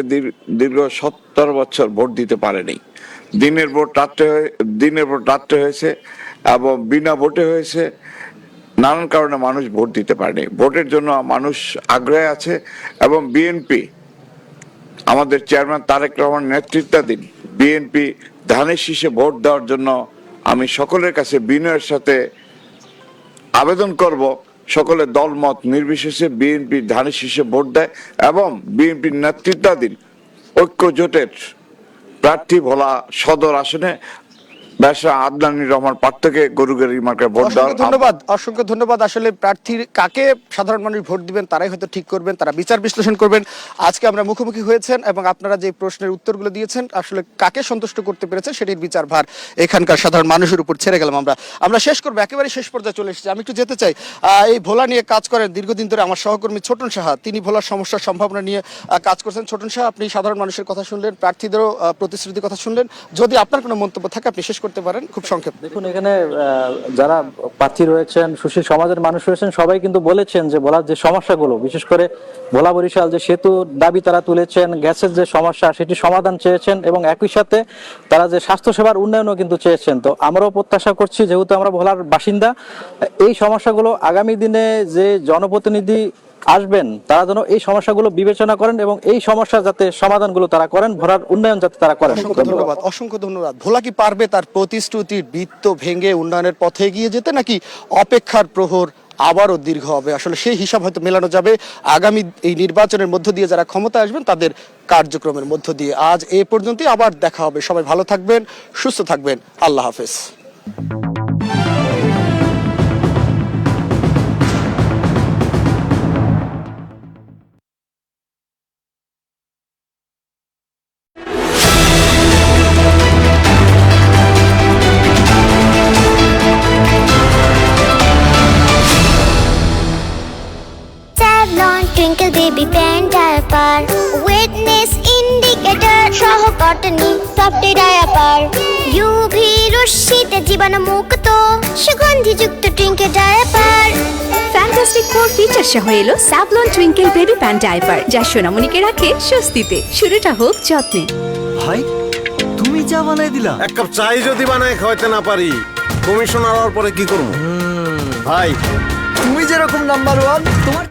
S11: দীর্ঘ 70 বছর ভোট দিতে পারেনি, দিনের ভোট রাত্রে হয়েছে এবং বিনা ভোটে হয়েছে, নানান কারণে মানুষ ভোট দিতে পারেনি। ভোটের জন্য মানুষ আগ্রহে আছে এবং বিএনপি, আমাদের চেয়ারম্যান তারেক রহমান নেতৃত্বাধীন বিএনপি ধানের শীষে ভোট দেওয়ার জন্য আমি সকলের কাছে বিনয়ের সাথে আবেদন করব, সকলের দলমত নির্বিশেষে বিএনপি ধানের শীষে ভোট দেয় এবং বিএনপির নেতৃত্বাধীন ঐক্য জোটের প্রার্থী ভোলা সদর আসনে ব্যবসা আদনানির রহমান পার্থকে গরুগাড়ি মার্কায় ভোট দেওয়ার।
S1: অসংখ্য ধন্যবাদ। আসলে প্রার্থীর কাকে সাধারণ মানুষ ভোট দিবেন তারাই হয়তো ঠিক করবেন, তারা বিচার বিশ্লেষণ করবেন। আজকে আমরা মুখোমুখি হয়েছেন এবং আপনারা যে প্রশ্নের উত্তরগুলো দিয়েছেন আসলে কাকে সন্তুষ্ট করতে পেরেছেন সেটির বিচার ভার এখানকার সাধারণ মানুষের উপর ছেড়ে গেলাম। আমরা শেষ করবো, একেবারে শেষ পর্যায়ে চলে এসেছি। আমি একটু যেতে চাই, এই ভোলা নিয়ে কাজ করেন দীর্ঘদিন ধরে আমার সহকর্মী ছোটন সাহা, তিনি ভোলার সমস্যার সম্ভাবনা নিয়ে কাজ করছেন। ছোটন সাহা, আপনি সাধারণ মানুষের কথা শুনলেন, প্রার্থীদেরও প্রতিশ্রুতির কথা শুনলেন, যদি আপনার কোনো মন্তব্য থাকে আপনি শেষ করতে পারেন খুব সংক্ষেপ।
S5: দেখুন, এখানে যারা প্রার্থী রয়েছেন, সুশীল সমাজের মানুষ রয়েছেন, সবাই কিন্তু বলেছেন যে ভোলার যে সমস্যাগুলো, বিশেষ করে ভোলা বরিশাল যে সেতু দাবি তারা তুলেছেন, গ্যাসের যে সমস্যা সেটি সমাধান চেয়েছেন এবং একই সাথে তারা যে স্বাস্থ্যসেবার উন্নয়নও কিন্তু চেয়েছেন। তো আমরাও প্রত্যাশা করছি, যেহেতু আমরা ভোলার বাসিন্দা, এই সমস্যাগুলো আগামী দিনে যে জনপ্রতিনিধি আসবেন তারা যেন এই সমস্যাগুলো বিবেচনা করেন এবং এই সমস্যা যাতে সমাধানগুলো তারা করেন, ভোলার উন্নয়ন যাতে তারা করেন।
S1: অসংখ্য ধন্যবাদ। ভোলা কি পারবে তার প্রতিশ্রুতির বৃত্ত ভেঙে উন্নয়নের পথে এগিয়ে যেতে, নাকি অপেক্ষার প্রহর আবারও দীর্ঘ হবে? আসলে সেই হিসাব হয়তো মেলানো যাবে আগামী এই নির্বাচনের মধ্য দিয়ে, যারা ক্ষমতা আসবেন তাদের কার্যক্রমের মধ্য দিয়ে। আজ এ পর্যন্তই, আবার দেখা হবে। সবাই ভালো থাকবেন, সুস্থ থাকবেন। আল্লাহ হাফেজ।
S7: Twinkle baby pant diaper, wetness indicator, সহ কটনি সফট ডায়াপার, UV রশ্মিতে জীবাণু মুক্ত সুগন্ধিযুক্ত টুইঙ্কেল ডায়াপার।
S23: ফ্যান্টাস্টিক 4 ফিচার সহ এলো Savlon twinkle baby pant diaper, যা সোনামণিকে রাখে স্বস্তিতে। শুরুটা হোক যত্নে।
S24: ভাই, তুমি চা বানাই দিলা? এক কাপ চাই যদি বানাই খাওয়াতে না পারি, কমিশনার হওয়ার পরে কি করবো? ভাই, তুমি যেরকম নাম্বার 1, তোমার